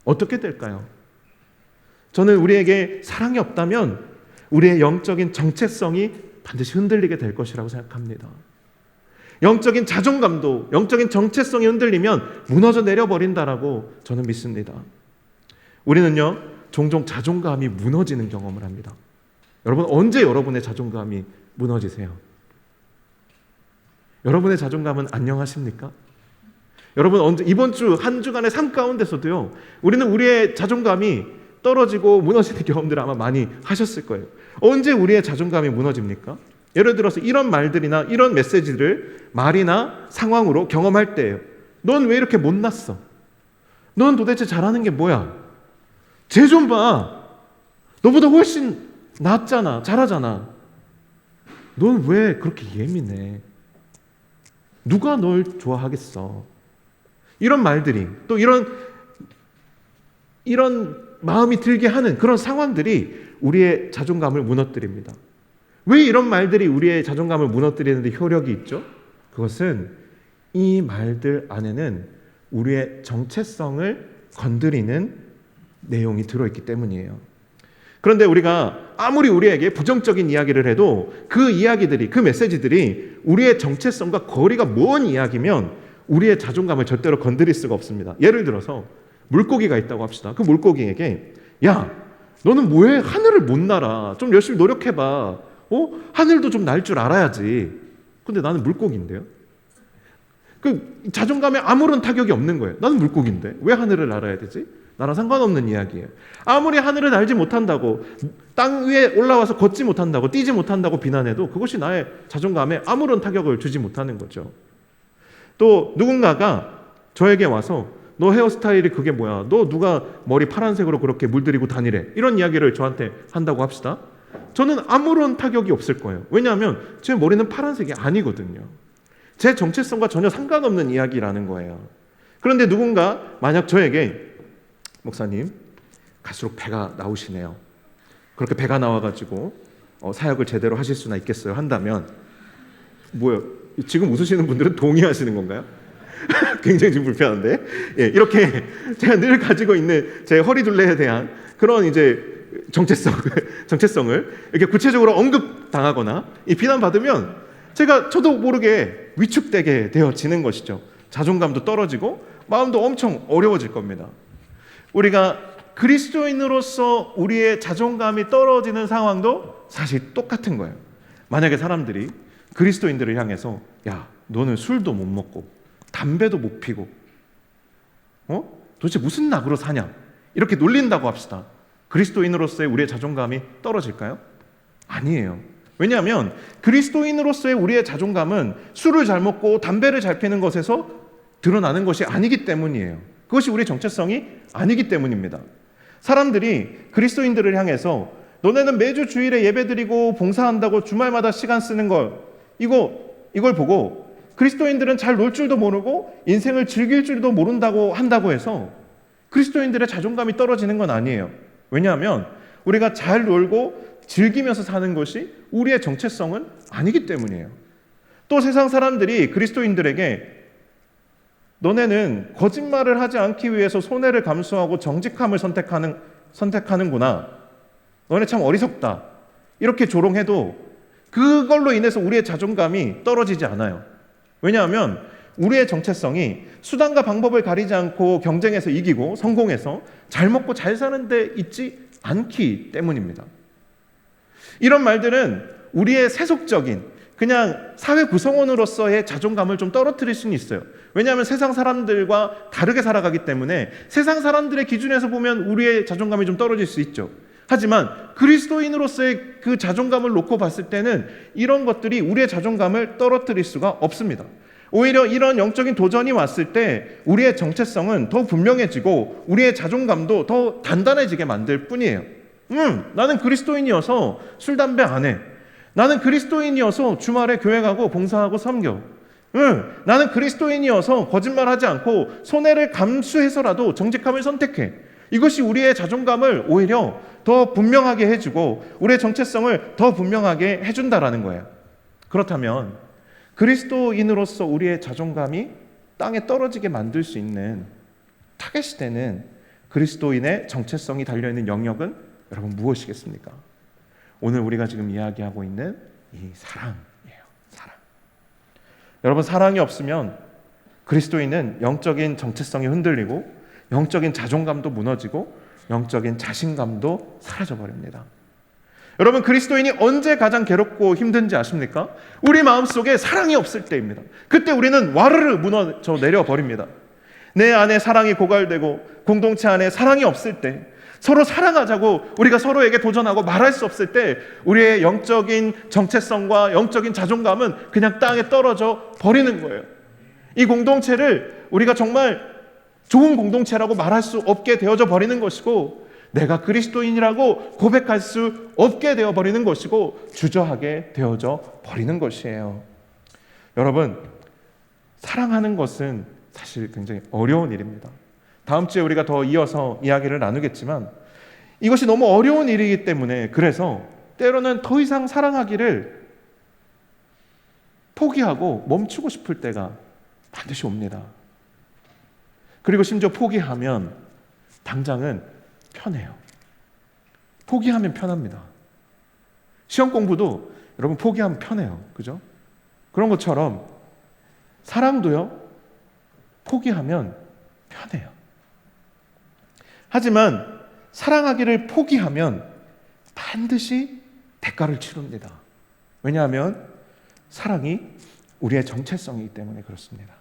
어떻게 될까요? 저는 우리에게 사랑이 없다면 우리의 영적인 정체성이 반드시 흔들리게 될 것이라고 생각합니다. 영적인 자존감도, 영적인 정체성이 흔들리면 무너져 내려버린다라고 저는 믿습니다. 우리는요, 종종 자존감이 무너지는 경험을 합니다. 여러분, 언제 여러분의 자존감이 무너지세요? 여러분의 자존감은 안녕하십니까? 여러분, 언제, 이번 주 한 주간의 삶 가운데서도요, 우리는 우리의 자존감이 떨어지고 무너지는 경험들을 아마 많이 하셨을 거예요. 언제 우리의 자존감이 무너집니까? 예를 들어서 이런 말들이나 이런 메시지를 말이나 상황으로 경험할 때예요. 넌 왜 이렇게 못났어? 넌 도대체 잘하는 게 뭐야? 쟤 좀 봐. 너보다 훨씬 낫잖아. 잘하잖아. 넌 왜 그렇게 예민해? 누가 널 좋아하겠어? 이런 말들이, 또 이런 마음이 들게 하는 그런 상황들이 우리의 자존감을 무너뜨립니다. 왜 이런 말들이 우리의 자존감을 무너뜨리는데 효력이 있죠? 그것은 이 말들 안에는 우리의 정체성을 건드리는 내용이 들어있기 때문이에요. 그런데 우리가 아무리 우리에게 부정적인 이야기를 해도 그 이야기들이, 그 메시지들이 우리의 정체성과 거리가 먼 이야기면 우리의 자존감을 절대로 건드릴 수가 없습니다. 예를 들어서 물고기가 있다고 합시다. 그 물고기에게 야, 너는 뭐해? 하늘을 못 날아. 좀 열심히 노력해봐. 하늘도 좀 날 줄 알아야지. 근데 나는 물고기인데요. 그 자존감에 아무런 타격이 없는 거예요. 나는 물고기인데 왜 하늘을 날아야 되지? 나랑 상관없는 이야기예요. 아무리 하늘을 날지 못한다고, 땅 위에 올라와서 걷지 못한다고, 뛰지 못한다고 비난해도 그것이 나의 자존감에 아무런 타격을 주지 못하는 거죠. 또 누군가가 저에게 와서 너 헤어스타일이 그게 뭐야? 너 누가 머리 파란색으로 그렇게 물들이고 다니래? 이런 이야기를 저한테 한다고 합시다. 저는 아무런 타격이 없을 거예요. 왜냐하면 제 머리는 파란색이 아니거든요. 제 정체성과 전혀 상관없는 이야기라는 거예요. 그런데 누군가 만약 저에게 목사님, 갈수록 배가 나오시네요. 그렇게 배가 나와가지고 사역을 제대로 하실 수나 있겠어요? 한다면 뭐요? 지금 웃으시는 분들은 동의하시는 건가요? 굉장히 좀 불편한데, 예, 이렇게 제가 늘 가지고 있는 제 허리둘레에 대한 그런 이제 정체성을 이렇게 구체적으로 언급당하거나 비난받으면 저도 모르게 위축되게 되어지는 것이죠. 자존감도 떨어지고 마음도 엄청 어려워질 겁니다. 우리가 그리스도인으로서 우리의 자존감이 떨어지는 상황도 사실 똑같은 거예요. 만약에 사람들이 그리스도인들을 향해서 야, 너는 술도 못 먹고 담배도 못 피고 도대체 무슨 낙으로 사냐? 이렇게 놀린다고 합시다. 그리스도인으로서의 우리의 자존감이 떨어질까요? 아니에요. 왜냐하면 그리스도인으로서의 우리의 자존감은 술을 잘 먹고 담배를 잘 피는 것에서 드러나는 것이 아니기 때문이에요. 그것이 우리의 정체성이 아니기 때문입니다. 사람들이 그리스도인들을 향해서 너네는 매주 주일에 예배드리고 봉사한다고 주말마다 시간 쓰는 걸 이걸 보고 그리스도인들은 잘 놀 줄도 모르고 인생을 즐길 줄도 모른다고 한다고 해서 그리스도인들의 자존감이 떨어지는 건 아니에요. 왜냐하면 우리가 잘 놀고 즐기면서 사는 것이 우리의 정체성은 아니기 때문이에요. 또 세상 사람들이 그리스도인들에게 너네는 거짓말을 하지 않기 위해서 손해를 감수하고 정직함을 선택하는구나. 너네 참 어리석다. 이렇게 조롱해도 그걸로 인해서 우리의 자존감이 떨어지지 않아요. 왜냐하면 우리의 정체성이 수단과 방법을 가리지 않고 경쟁해서 이기고 성공해서 잘 먹고 잘 사는 데 있지 않기 때문입니다. 이런 말들은 우리의 세속적인 그냥 사회 구성원으로서의 자존감을 좀 떨어뜨릴 수는 있어요. 왜냐하면 세상 사람들과 다르게 살아가기 때문에 세상 사람들의 기준에서 보면 우리의 자존감이 좀 떨어질 수 있죠. 하지만 그리스도인으로서의 그 자존감을 놓고 봤을 때는 이런 것들이 우리의 자존감을 떨어뜨릴 수가 없습니다. 오히려 이런 영적인 도전이 왔을 때 우리의 정체성은 더 분명해지고 우리의 자존감도 더 단단해지게 만들 뿐이에요. 나는 그리스도인이어서 술, 담배 안 해. 나는 그리스도인이어서 주말에 교회 가고 봉사하고 섬겨. 나는 그리스도인이어서 거짓말하지 않고 손해를 감수해서라도 정직함을 선택해. 이것이 우리의 자존감을 오히려 더 분명하게 해주고 우리의 정체성을 더 분명하게 해준다라는 거예요. 그렇다면 그리스도인으로서 우리의 자존감이 땅에 떨어지게 만들 수 있는 타겟이 되는 그리스도인의 정체성이 달려있는 영역은 여러분 무엇이겠습니까? 오늘 우리가 지금 이야기하고 있는 이 사랑이에요. 사랑. 여러분, 사랑이 없으면 그리스도인은 영적인 정체성이 흔들리고 영적인 자존감도 무너지고 영적인 자신감도 사라져버립니다. 여러분, 그리스도인이 언제 가장 괴롭고 힘든지 아십니까? 우리 마음속에 사랑이 없을 때입니다. 그때 우리는 와르르 무너져 내려버립니다. 내 안에 사랑이 고갈되고 공동체 안에 사랑이 없을 때, 서로 사랑하자고 우리가 서로에게 도전하고 말할 수 없을 때 우리의 영적인 정체성과 영적인 자존감은 그냥 땅에 떨어져 버리는 거예요. 이 공동체를 우리가 정말 좋은 공동체라고 말할 수 없게 되어져 버리는 것이고, 내가 그리스도인이라고 고백할 수 없게 되어버리는 것이고, 주저하게 되어져 버리는 것이에요. 여러분, 사랑하는 것은 사실 굉장히 어려운 일입니다. 다음 주에 우리가 더 이어서 이야기를 나누겠지만 이것이 너무 어려운 일이기 때문에, 그래서 때로는 더 이상 사랑하기를 포기하고 멈추고 싶을 때가 반드시 옵니다. 그리고 심지어 포기하면 당장은 편해요. 포기하면 편합니다. 시험 공부도 여러분 포기하면 편해요. 그죠? 그런 것처럼 사랑도요, 포기하면 편해요. 하지만 사랑하기를 포기하면 반드시 대가를 치릅니다. 왜냐하면 사랑이 우리의 정체성이기 때문에 그렇습니다.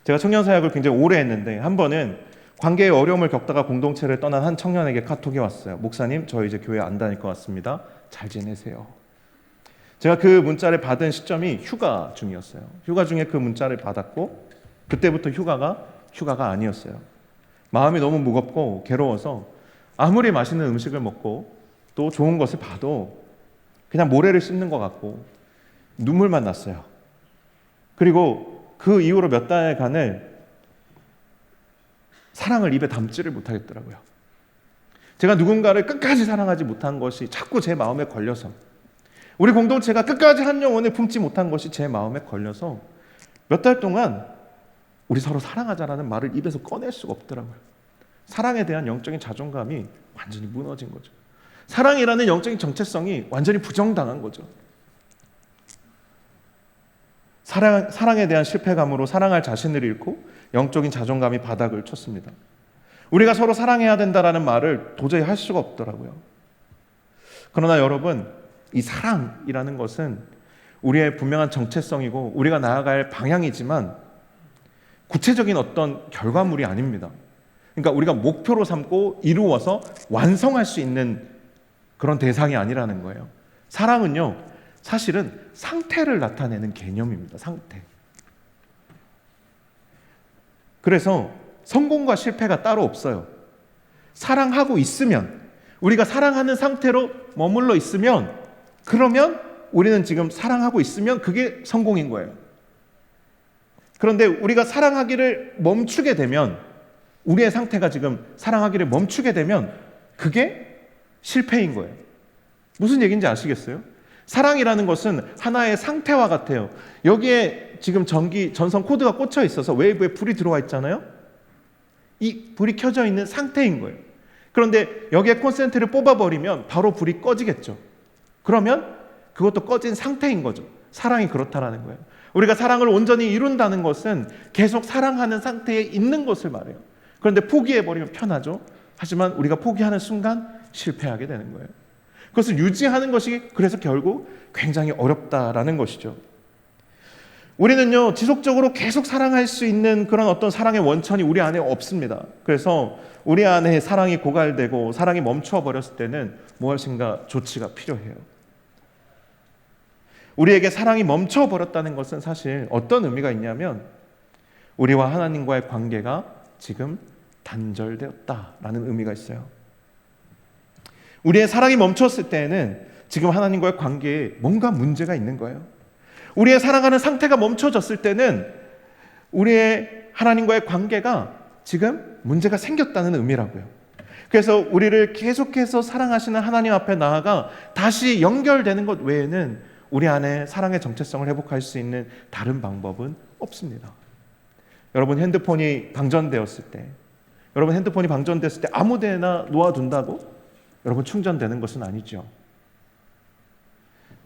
제가 청년사역을 굉장히 오래 했는데 한 번은 관계의 어려움을 겪다가 공동체를 떠난 한 청년에게 카톡이 왔어요. 목사님, 저 이제 교회 안 다닐 것 같습니다. 잘 지내세요. 제가 그 문자를 받은 시점이 휴가 중이었어요. 휴가 중에 그 문자를 받았고 그때부터 휴가가 아니었어요. 마음이 너무 무겁고 괴로워서 아무리 맛있는 음식을 먹고 또 좋은 것을 봐도 그냥 모래를 씹는 것 같고 눈물만 났어요. 그리고 그 이후로 몇 달간을 사랑을 입에 담지를 못하겠더라고요. 제가 누군가를 끝까지 사랑하지 못한 것이 자꾸 제 마음에 걸려서, 우리 공동체가 끝까지 한 영혼을 품지 못한 것이 제 마음에 걸려서 몇 달 동안 우리 서로 사랑하자라는 말을 입에서 꺼낼 수가 없더라고요. 사랑에 대한 영적인 자존감이 완전히 무너진 거죠. 사랑이라는 영적인 정체성이 완전히 부정당한 거죠. 사랑에 대한 실패감으로 사랑할 자신을 잃고 영적인 자존감이 바닥을 쳤습니다. 우리가 서로 사랑해야 된다라는 말을 도저히 할 수가 없더라고요. 그러나 여러분, 이 사랑이라는 것은 우리의 분명한 정체성이고 우리가 나아갈 방향이지만 구체적인 어떤 결과물이 아닙니다. 그러니까 우리가 목표로 삼고 이루어서 완성할 수 있는 그런 대상이 아니라는 거예요. 사랑은요, 사실은 상태를 나타내는 개념입니다. 상태. 그래서 성공과 실패가 따로 없어요. 사랑하고 있으면, 우리가 사랑하는 상태로 머물러 있으면, 그러면 우리는 지금 사랑하고 있으면 그게 성공인 거예요. 그런데 우리가 사랑하기를 멈추게 되면, 우리의 상태가 지금 사랑하기를 멈추게 되면 그게 실패인 거예요. 무슨 얘기인지 아시겠어요? 사랑이라는 것은 하나의 상태와 같아요. 여기에 지금 전선 코드가 꽂혀 있어서 웨이브에 불이 들어와 있잖아요. 이 불이 켜져 있는 상태인 거예요. 그런데 여기에 콘센트를 뽑아버리면 바로 불이 꺼지겠죠. 그러면 그것도 꺼진 상태인 거죠. 사랑이 그렇다라는 거예요. 우리가 사랑을 온전히 이룬다는 것은 계속 사랑하는 상태에 있는 것을 말해요. 그런데 포기해버리면 편하죠. 하지만 우리가 포기하는 순간 실패하게 되는 거예요. 그것을 유지하는 것이 그래서 결국 굉장히 어렵다라는 것이죠. 우리는요, 지속적으로 계속 사랑할 수 있는 그런 어떤 사랑의 원천이 우리 안에 없습니다. 그래서 우리 안에 사랑이 고갈되고 사랑이 멈춰버렸을 때는 무엇인가 조치가 필요해요. 우리에게 사랑이 멈춰버렸다는 것은 사실 어떤 의미가 있냐면 우리와 하나님과의 관계가 지금 단절되었다라는 의미가 있어요. 우리의 사랑이 멈췄을 때에는 지금 하나님과의 관계에 뭔가 문제가 있는 거예요. 우리의 사랑하는 상태가 멈춰졌을 때는 우리의 하나님과의 관계가 지금 문제가 생겼다는 의미라고요. 그래서 우리를 계속해서 사랑하시는 하나님 앞에 나아가 다시 연결되는 것 외에는 우리 안에 사랑의 정체성을 회복할 수 있는 다른 방법은 없습니다. 여러분 핸드폰이 방전됐을 때 아무 데나 놓아둔다고 여러분 충전되는 것은 아니죠.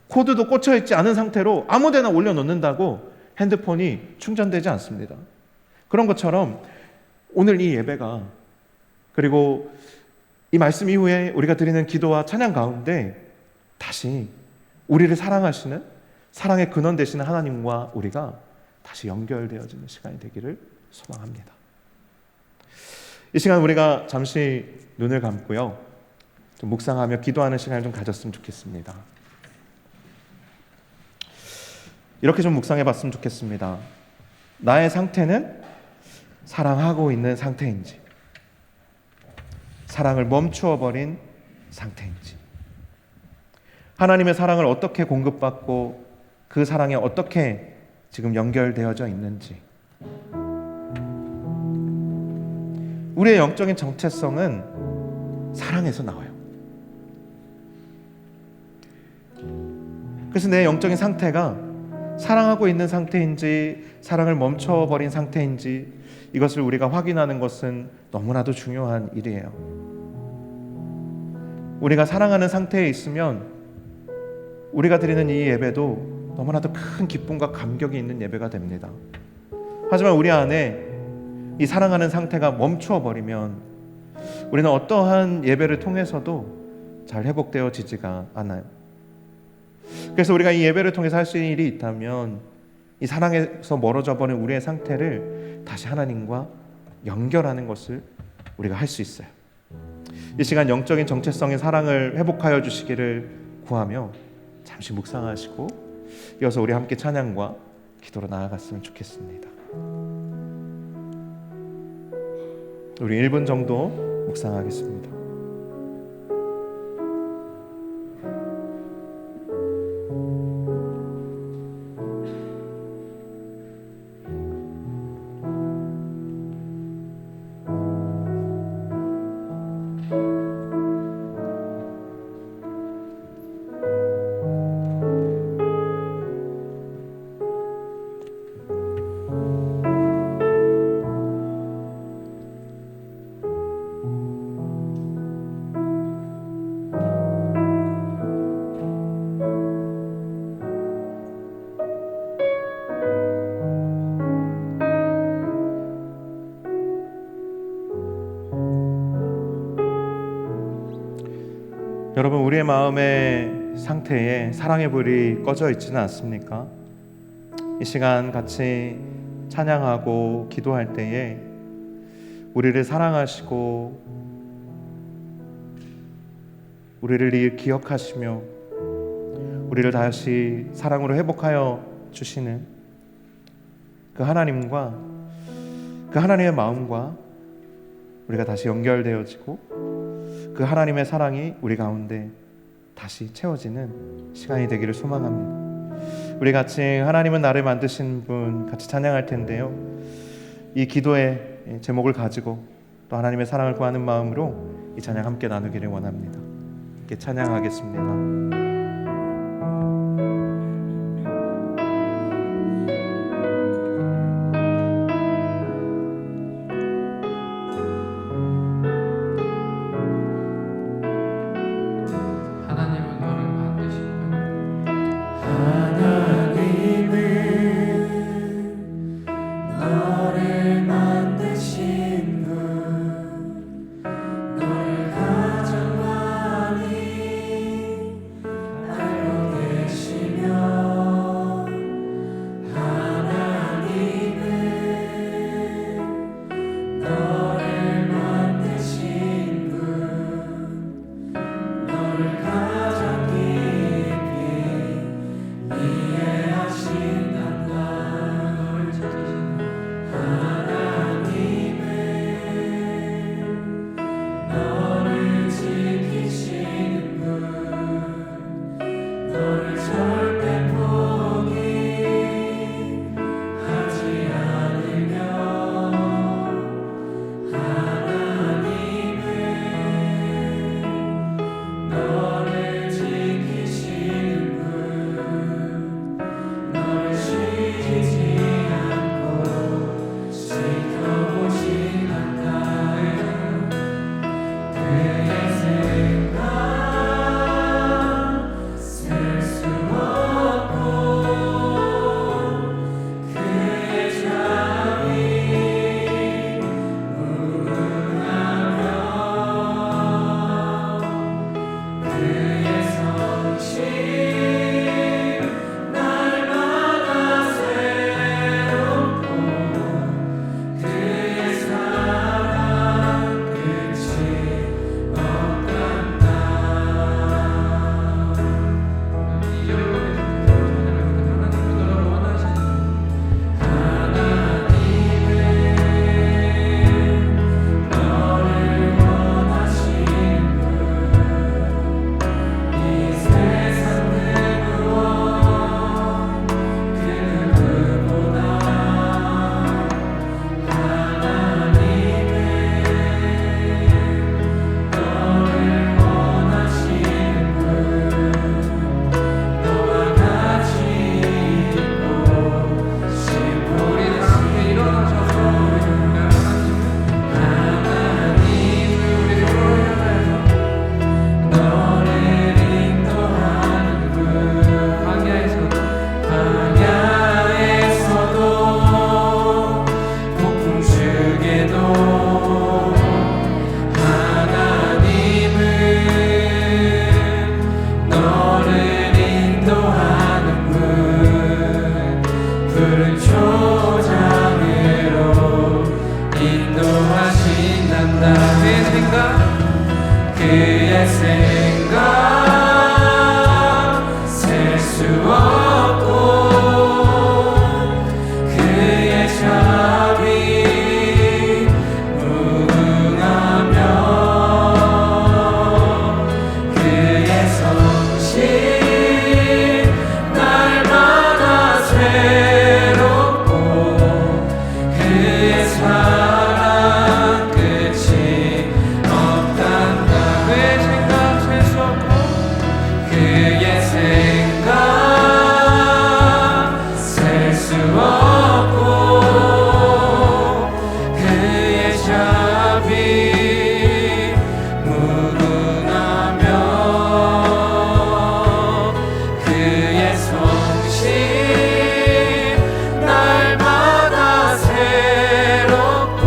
코드도 꽂혀있지 않은 상태로 아무 데나 올려놓는다고 핸드폰이 충전되지 않습니다. 그런 것처럼 오늘 이 예배가, 그리고 이 말씀 이후에 우리가 드리는 기도와 찬양 가운데 다시 우리를 사랑하시는, 사랑의 근원 되시는 하나님과 우리가 다시 연결되어지는 시간이 되기를 소망합니다. 이 시간 우리가 잠시 눈을 감고요, 좀 묵상하며 기도하는 시간을 좀 가졌으면 좋겠습니다. 이렇게 좀 묵상해 봤으면 좋겠습니다. 나의 상태는 사랑하고 있는 상태인지, 사랑을 멈추어 버린 상태인지, 하나님의 사랑을 어떻게 공급받고 그 사랑에 어떻게 지금 연결되어져 있는지. 우리의 영적인 정체성은 사랑에서 나와요. 그래서 내 영적인 상태가 사랑하고 있는 상태인지 사랑을 멈춰버린 상태인지 이것을 우리가 확인하는 것은 너무나도 중요한 일이에요. 우리가 사랑하는 상태에 있으면 우리가 드리는 이 예배도 너무나도 큰 기쁨과 감격이 있는 예배가 됩니다. 하지만 우리 안에 이 사랑하는 상태가 멈춰버리면 우리는 어떠한 예배를 통해서도 잘 회복되어지지가 않아요. 그래서 우리가 이 예배를 통해서 할 수 있는 일이 있다면 이 사랑에서 멀어져 버린 우리의 상태를 다시 하나님과 연결하는 것을 우리가 할 수 있어요. 이 시간 영적인 정체성의 사랑을 회복하여 주시기를 구하며 잠시 묵상하시고 이어서 우리 함께 찬양과 기도로 나아갔으면 좋겠습니다. 우리 1분 정도 묵상하겠습니다. 여러분, 우리의 마음의 상태에 사랑의 불이 꺼져 있지는 않습니까? 이 시간 같이 찬양하고 기도할 때에 우리를 사랑하시고 우리를 기억하시며 우리를 다시 사랑으로 회복하여 주시는 그 하나님과 그 하나님의 마음과 우리가 다시 연결되어지고 그 하나님의 사랑이 우리 가운데 다시 채워지는 시간이 되기를 소망합니다. 우리 같이 하나님은 나를 만드신 분 같이 찬양할 텐데요. 이 기도의 제목을 가지고 또 하나님의 사랑을 구하는 마음으로 이 찬양 함께 나누기를 원합니다. 함께 찬양하겠습니다. 없단다. 그의 생각 셀 수 없고 그의 자비 무궁하며 그의 성실 날마다 새롭고 그의 사랑 끝이 없단다. 그의 생각 셀 수 없고 그의 생각 셀 수 없고 그의 자비 무궁하며 그의 성실 날마다 새롭고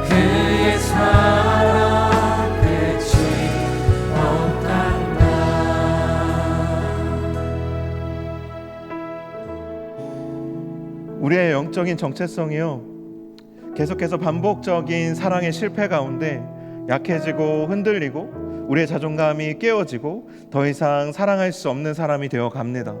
그의 사랑 끝이 없단다. 우리의 영적인 정체성이요, 계속해서 반복적인 사랑의 실패 가운데 약해지고 흔들리고 우리의 자존감이 깨어지고 더 이상 사랑할 수 없는 사람이 되어 갑니다.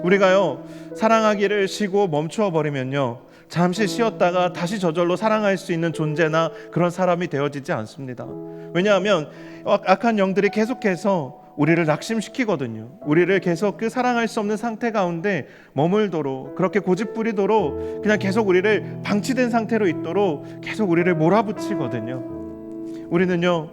우리가요, 사랑하기를 쉬고 멈추어 버리면요, 잠시 쉬었다가 다시 저절로 사랑할 수 있는 존재나 그런 사람이 되어지지 않습니다. 왜냐하면 악한 영들이 계속해서 우리를 낙심시키거든요. 우리를 계속 그 사랑할 수 없는 상태 가운데 머물도록, 그렇게 고집부리도록, 그냥 계속 우리를 방치된 상태로 있도록 계속 우리를 몰아붙이거든요. 우리는요,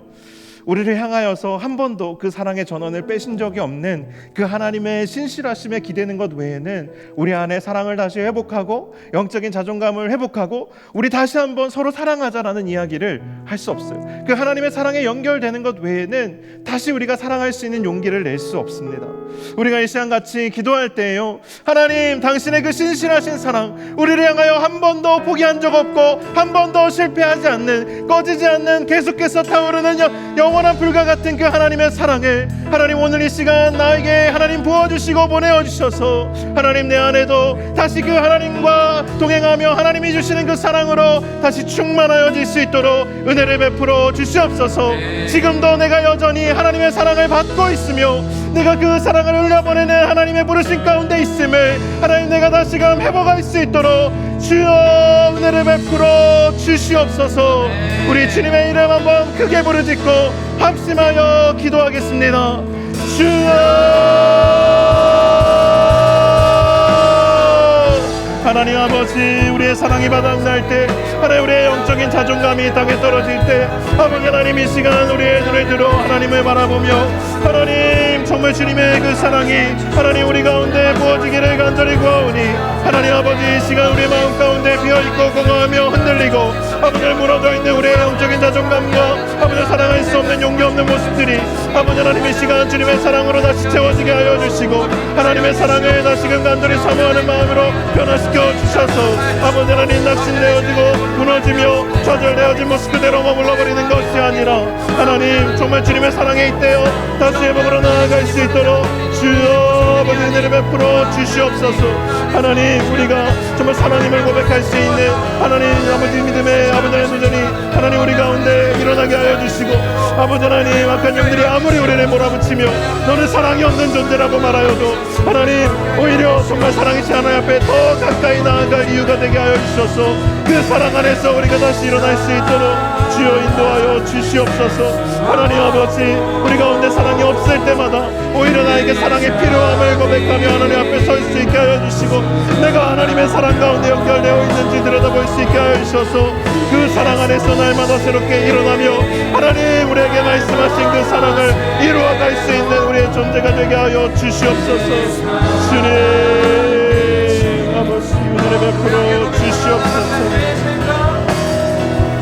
우리를 향하여서 한 번도 그 사랑의 전원을 빼신 적이 없는 그 하나님의 신실하심에 기대는 것 외에는 우리 안에 사랑을 다시 회복하고 영적인 자존감을 회복하고 우리 다시 한번 서로 사랑하자라는 이야기를 할 수 없어요. 그 하나님의 사랑에 연결되는 것 외에는 다시 우리가 사랑할 수 있는 용기를 낼 수 없습니다. 우리가 이 시간 같이 기도할 때에요, 하나님, 당신의 그 신실하신 사랑, 우리를 향하여 한 번도 포기한 적 없고 한 번도 실패하지 않는, 꺼지지 않는, 계속해서 타오르는 영원한 불과 같은 그 하나님의 사랑을 하나님 오늘 이 시간 나에게 하나님 부어주시고 보내어주셔서 하나님 내 안에도 다시 그 하나님과 동행하며 하나님이 주시는 그 사랑으로 다시 충만하여질 수 있도록 은혜를 베풀어 주시옵소서. 지금도 내가 여전히 하나님의 사랑을 받고 있으며 내가 그 사랑을 흘려보내는 하나님의 부르심 가운데 있음을 하나님 내가 다시금 회복할 수 있도록 주여 은혜를 베풀어 주시옵소서. 우리 주님의 이름 한번 크게 부르짖고 합심하여 기도하겠습니다. 주여, 하나님 아버지, 우리의 사랑이 바닥날 때, 하나님 우리의 영적인 자존감이 땅에 떨어질 때, 아버지 하나님 이 시간 우리의 눈을 들어 하나님을 바라보며 하나님 정말 주님의 그 사랑이 하나님 우리 가운데 부어지기를 간절히 구하오니 하나님 아버지 이 시간 우리의 마음 가운데 비어있고 공허하며 흔들리고 아버지 무너져 있는 우리의 영적인 자존감과 아버지 사랑할 수 없는 용기 없는 모습들이 아버지 하나님 이 시간 주님의 사랑으로 다시 채워지게 하여 주시고 하나님의 사랑을 다시금 간절히 사모하는 마음으로 변화시켜 주셔서 아버지 하나님 낙심되어지고 무너지며 좌절되어진 모습 그대로 머물러버리는 것이 아니라 하나님 정말 주님의 사랑에 있대요 다시 회복으로 나아갈 수 있도록 주여 아버지 은혜를 베풀어 주시옵소서. 하나님 우리가 정말 하나님을 고백할 수 있는 하나님 아버지 믿음의 아버지 하나님 도전이 하나님 우리 가운데 일어나게 하여 주시고 아버지 하나님 악한 영들이 아무리 우리를 몰아붙이며 너는 사랑이 없는 존재라고 말하여도 하나님 오히려 정말 사랑이시 하나님 앞에 더 가까이 나아갈 이유가 되게 하여 주셔서 그 사랑 안에서 우리가 다시 일어날 수 있도록 주여 인도하여 주시옵소서. 하나님 아버지 우리 가운데 사랑이 없을 때마다 오히려 나에게 사랑의 필요함을 고백하며 하나님 앞에 설 수 있게 하여 주시고 내가 하나님의 사랑 가운데 연결되어 있는지 들여다볼 수 있게 하여 주셔서 그 사랑 안에서 날마다 새롭게 일어나며 하나님 우리에게 말씀하신 그 사랑을 이루어갈 수 있는 우리의 존재가 되게 하여 주시옵소서. 주님 아버지 은혜를 베풀어 주시옵소서.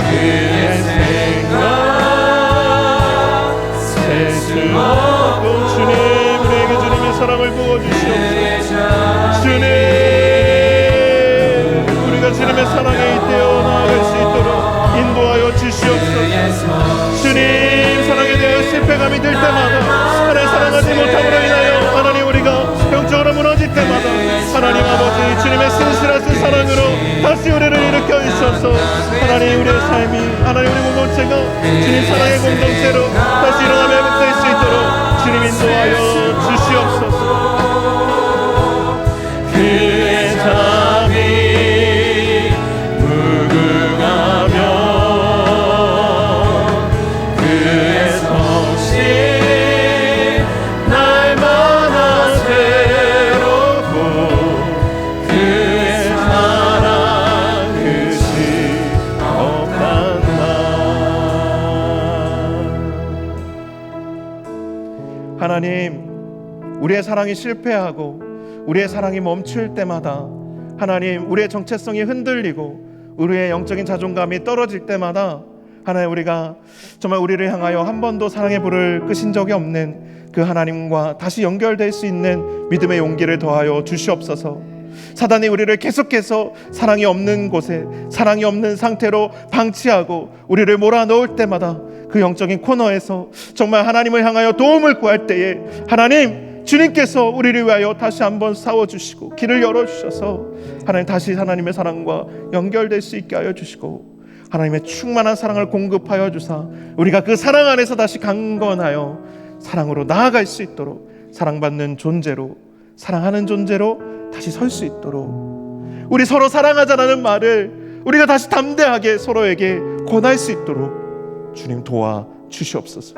그의 생각 셀 수 없고 주님 우리에게 주님의 사랑을 부어주시옵소서. 주님 우리가 주님의 사랑에 잇대어 나아갈 수 있도록 인도하여 주시옵소서. 주님 사랑에 대해 실패감이 들 때마다 하나님 사랑하지 못함으로 인하여 하나님 우리가 영적으로 무너질 때마다 하나님 아버지 주님의 신실하신 사랑으로 다시 우리를 일으켜 일으켜 주셔서 하나님 우리의 삶이 하나님 우리 공동체가 주님 사랑의 공동체로 다시 일어나며 회복될 수 있도록 주님 인도하여 주시옵소서. 그의 잠이 무궁하며 그의 성실 날마다 새롭고 그의 사랑 끝이 없단다. 하나님 우리의 사랑이 실패하고 우리의 사랑이 멈출 때마다 하나님 우리의 정체성이 흔들리고 우리의 영적인 자존감이 떨어질 때마다 하나님 우리가 정말 우리를 향하여 한 번도 사랑의 불을 끄신 적이 없는 그 하나님과 다시 연결될 수 있는 믿음의 용기를 더하여 주시옵소서. 사단이 우리를 계속해서 사랑이 없는 곳에 사랑이 없는 상태로 방치하고 우리를 몰아넣을 때마다 그 영적인 코너에서 정말 하나님을 향하여 도움을 구할 때에 하나님 주님께서 우리를 위하여 다시 한번 싸워주시고 길을 열어주셔서 하나님 다시 하나님의 사랑과 연결될 수 있게 하여 주시고 하나님의 충만한 사랑을 공급하여 주사 우리가 그 사랑 안에서 다시 강건하여 사랑으로 나아갈 수 있도록 사랑받는 존재로 사랑하는 존재로 다시 설 수 있도록 우리 서로 사랑하자라는 말을 우리가 다시 담대하게 서로에게 권할 수 있도록 주님 도와 주시옵소서.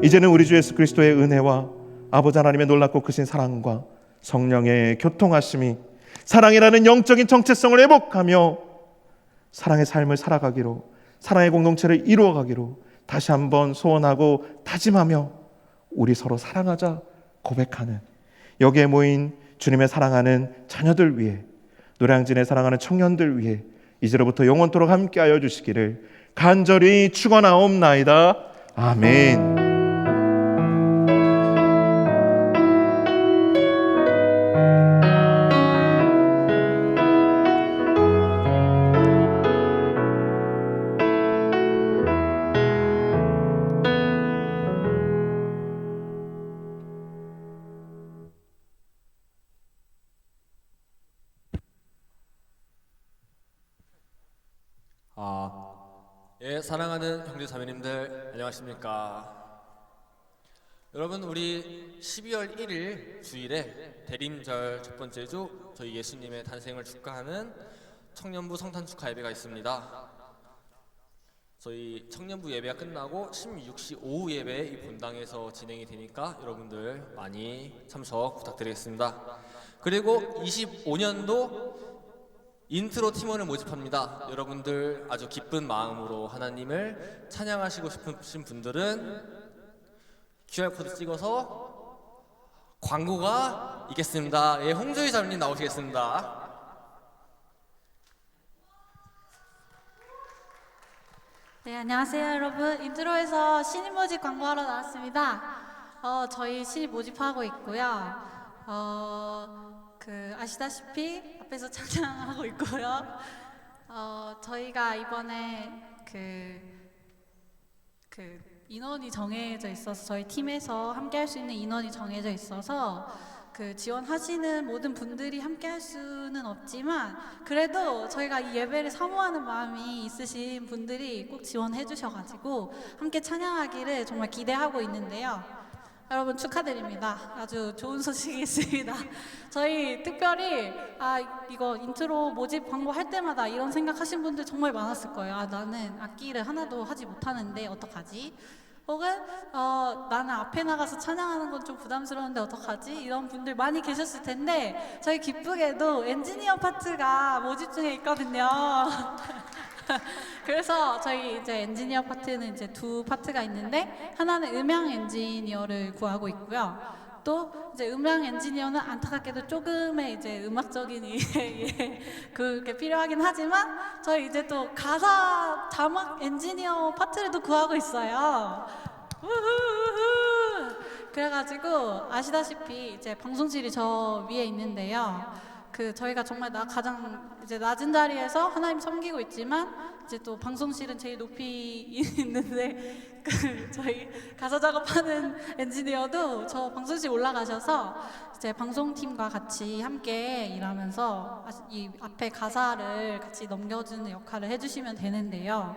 이제는 우리 주 예수 그리스도의 은혜와 아버지 하나님의 놀랍고 크신 사랑과 성령의 교통하심이 사랑이라는 영적인 정체성을 회복하며 사랑의 삶을 살아가기로 사랑의 공동체를 이루어가기로 다시 한번 소원하고 다짐하며 우리 서로 사랑하자 고백하는 여기에 모인 주님의 사랑하는 자녀들 위해 노량진의 사랑하는 청년들 위해 이제로부터 영원토록 함께하여 주시기를 간절히 축원하옵나이다. 아멘. 예, 사랑하는 형제 자매님들 안녕하십니까? 여러분 우리 12월 1일 주일에 대림절 첫 번째 주 저희 예수님의 탄생을 축하하는 청년부 성탄 축하 예배가 있습니다. 저희 청년부 예배가 끝나고 16시 오후 예배 이 본당에서 진행이 되니까 여러분들 많이 참석 부탁드리겠습니다. 그리고 25년도 인트로 팀원을 모집합니다. 여러분들 아주 기쁜 마음으로 하나님을 찬양하시고 싶으신 분들은 QR코드 찍어서 광고가 있겠습니다. 예, 홍조희 자매님 나오시겠습니다. 네, 안녕하세요 여러분. 인트로에서 신입 모집 광고하러 나왔습니다. 저희 신입 모집하고 있고요. 아시다시피 앞에서 찬양하고 있고요. 저희가 이번에 인원이 정해져 있어서 저희 팀에서 함께 할 수 있는 인원이 정해져 있어서 지원하시는 모든 분들이 함께 할 수는 없지만 그래도 저희가 이 예배를 사모하는 마음이 있으신 분들이 꼭 지원해 주셔가지고 함께 찬양하기를 정말 기대하고 있는데요. 여러분 축하드립니다. 아주 좋은 소식이 있습니다. 저희 특별히 이거 인트로 모집 광고 할 때마다 이런 생각하신 분들 정말 많았을 거예요. 나는 악기를 하나도 하지 못하는데 어떡하지? 혹은 나는 앞에 나가서 찬양하는 건 좀 부담스러운데 어떡하지? 이런 분들 많이 계셨을 텐데 저희 기쁘게도 엔지니어 파트가 모집 중에 있거든요. 그래서 저희 이제 엔지니어 파트는 이제 두 파트가 있는데 하나는 음향 엔지니어를 구하고 있고요. 또 이제 음향 엔지니어는 안타깝게도 조금의 이제 음악적인 그게 필요하긴 하지만 저희 이제 또 가사 자막 엔지니어 파트를 또 구하고 있어요. 그래가지고 아시다시피 이제 방송실이 저 위에 있는데요. 그 저희가 정말 가장 이제 낮은 자리에서 하나님 섬기고 있지만 이제 또 방송실은 제일 높이 있는데 그 저희 가사 작업하는 엔지니어도 저 방송실 올라가셔서 이제 방송팀과 같이 함께 일하면서 이 앞에 가사를 같이 넘겨주는 역할을 해주시면 되는데요.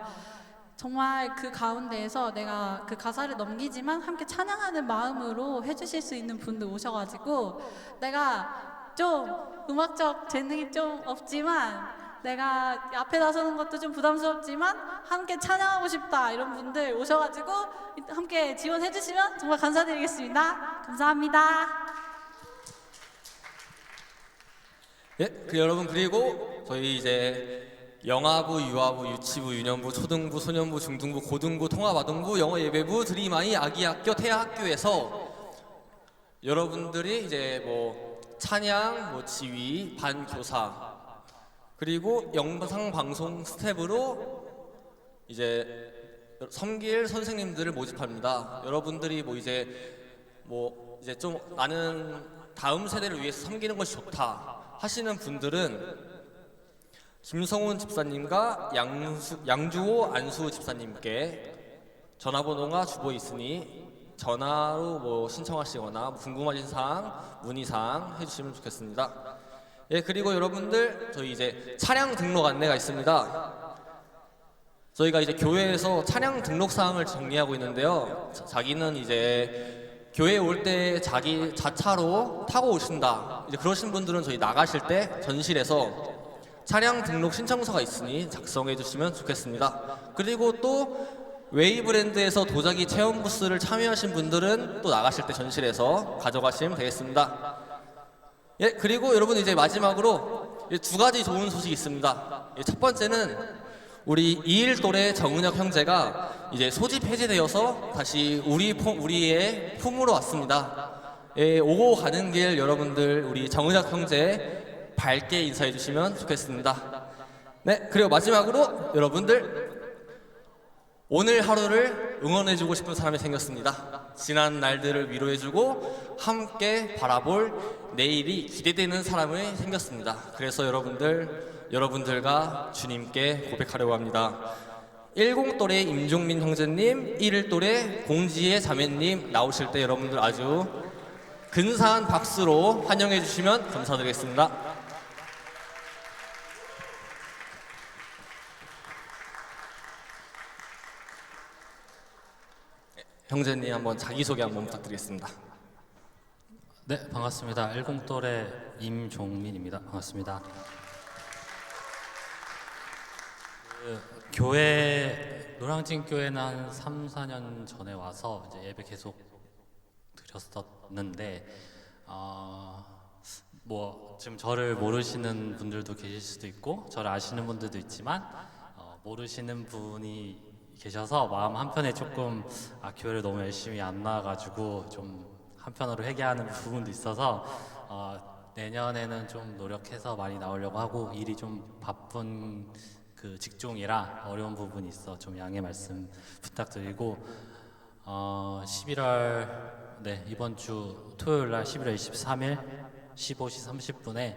정말 그 가운데에서 내가 그 가사를 넘기지만 함께 찬양하는 마음으로 해주실 수 있는 분들 오셔가지고 내가 좀 음악적 재능이 좀 없지만 내가 앞에 나서는 것도 좀 부담스럽지만 함께 찬양하고 싶다 이런 분들 오셔가지고 함께 지원해 주시면 정말 감사드리겠습니다. 감사합니다. 예, 여러분 그리고 저희 이제 영아부, 유아부, 유치부, 유년부, 초등부, 소년부, 중등부, 고등부, 통합아동부, 영어예배부, 드림아이, 아기학교, 태학교에서 여러분들이 이제 뭐 찬양, 뭐 지휘, 반교사 그리고 영상 방송 스텝으로 이제 섬길 선생님들을 모집합니다. 여러분들이 뭐 이제 좀 나는 다음 세대를 위해서 섬기는 것이 좋다 하시는 분들은 김성훈 집사님과 양주호 안수 집사님께 전화번호가 주보에 있으니 전화로 뭐 신청하시거나 궁금하신 사항, 문의사항 해주시면 좋겠습니다. 예, 그리고 여러분들 저희 이제 차량 등록 안내가 있습니다. 저희가 이제 교회에서 차량 등록 사항을 정리하고 있는데요. 자기는 이제 교회에 올 때 자기 자차로 타고 오신다. 이제 그러신 분들은 저희 나가실 때 전실에서 차량 등록 신청서가 있으니 작성해 주시면 좋겠습니다. 그리고 또 웨이브랜드에서 도자기 체험 부스를 참여하신 분들은 또 나가실 때 전실에서 가져가시면 되겠습니다. 예, 그리고 여러분 이제 마지막으로 두 가지 좋은 소식이 있습니다. 첫 번째는 우리 2일 또래 정은혁 형제가 이제 소집 해제되어서 다시 우리의 품으로 왔습니다. 예, 오고 가는 길 여러분들 우리 정은혁 형제 밝게 인사해 주시면 좋겠습니다. 네, 그리고 마지막으로 여러분들 오늘 하루를 응원해주고 싶은 사람이 생겼습니다. 지난 날들을 위로해주고 함께 바라볼 내일이 기대되는 사람이 생겼습니다. 그래서 여러분들과 주님께 고백하려고 합니다. 10또래 임종민 형제님, 1또래 공지혜 자매님 나오실 때 여러분들 아주 근사한 박수로 환영해 주시면 감사드리겠습니다. 형제님 한번 자기소개 한번 부탁드리겠습니다. 네, 반갑습니다. 10또래 임종민입니다. 반갑습니다. 교회 노량진 교회는 한 3, 4년 전에 와서 이제 예배 계속 드렸었는데 뭐 지금 저를 모르시는 분들도 계실 수도 있고 저를 아시는 분들도 있지만 모르시는 분이 계셔서 마음 한편에 조금 교회를 너무 열심히 안 나와가지고 좀 한편으로 회개하는 부분도 있어서 내년에는 좀 노력해서 많이 나오려고 하고 일이 좀 바쁜 그 직종이라 어려운 부분이 있어 좀 양해 말씀 부탁드리고 11월 이번 주 토요일 날 11월 23일 15시 30분에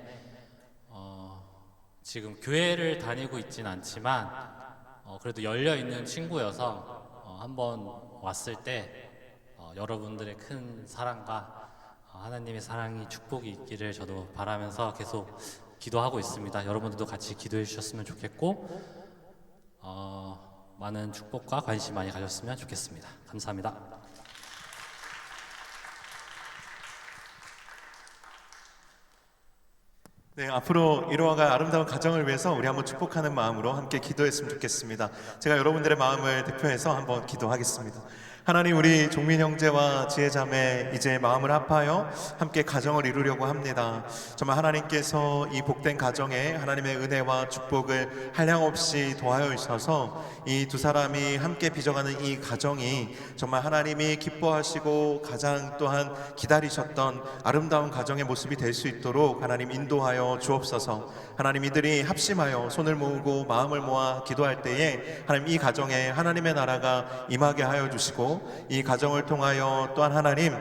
지금 교회를 다니고 있진 않지만 그래도 열려있는 친구여서 한번 왔을 때 여러분들의 큰 사랑과 하나님의 사랑이 축복이 있기를 저도 바라면서 계속 기도하고 있습니다. 여러분들도 같이 기도해 주셨으면 좋겠고 많은 축복과 관심 많이 가졌으면 좋겠습니다. 감사합니다. 네, 앞으로 이루어갈 아름다운 가정을 위해서 우리 한번 축복하는 마음으로 함께 기도했으면 좋겠습니다. 제가 여러분들의 마음을 대표해서 한번 기도하겠습니다. 하나님, 우리 종민 형제와 지혜 자매 이제 마음을 합하여 함께 가정을 이루려고 합니다. 정말 하나님께서 이 복된 가정에 하나님의 은혜와 축복을 한량없이 도하여 주셔서 이 두 사람이 함께 빚어가는 이 가정이 정말 하나님이 기뻐하시고 가장 또한 기다리셨던 아름다운 가정의 모습이 될 수 있도록 하나님 인도하여 주옵소서. 하나님, 이들이 합심하여 손을 모으고 마음을 모아 기도할 때에 하나님 이 가정에 하나님의 나라가 임하게 하여 주시고 주시고 이 가정을 통하여 또한 하나님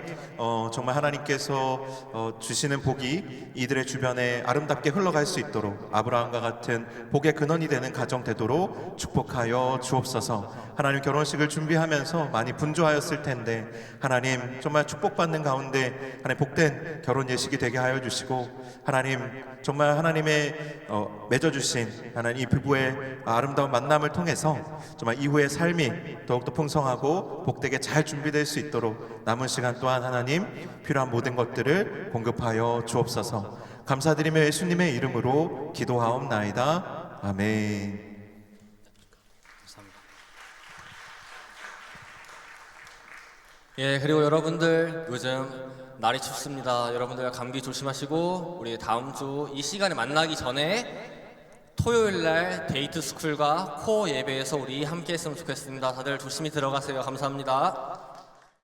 정말 하나님께서 주시는 복이 이들의 주변에 아름답게 흘러갈 수 있도록 아브라함과 같은 복의 근원이 되는 가정 되도록 축복하여 주옵소서. 하나님 결혼식을 준비하면서 많이 분주하였을 텐데 하나님 정말 축복받는 가운데 하나님 복된 결혼 예식이 되게 하여 주시고 하나님 정말 하나님의 맺어주신 하나님 이 부부의 아름다운 만남을 통해서 정말 이후의 삶이 더욱더 풍성하고 복되게 잘 준비될 수 있도록 남은 시간 또한 하나님 필요한 모든 것들을 공급하여 주옵소서. 감사드리며 예수님의 이름으로 기도하옵나이다. 아멘. 예, 그리고 여러분들 요즘 날이 춥습니다. 여러분들 감기 조심하시고 우리 다음 주 이 시간에 만나기 전에 토요일 날 데이트 스쿨과 코어 예배에서 우리 함께 했으면 좋겠습니다. 다들 조심히 들어가세요. 감사합니다.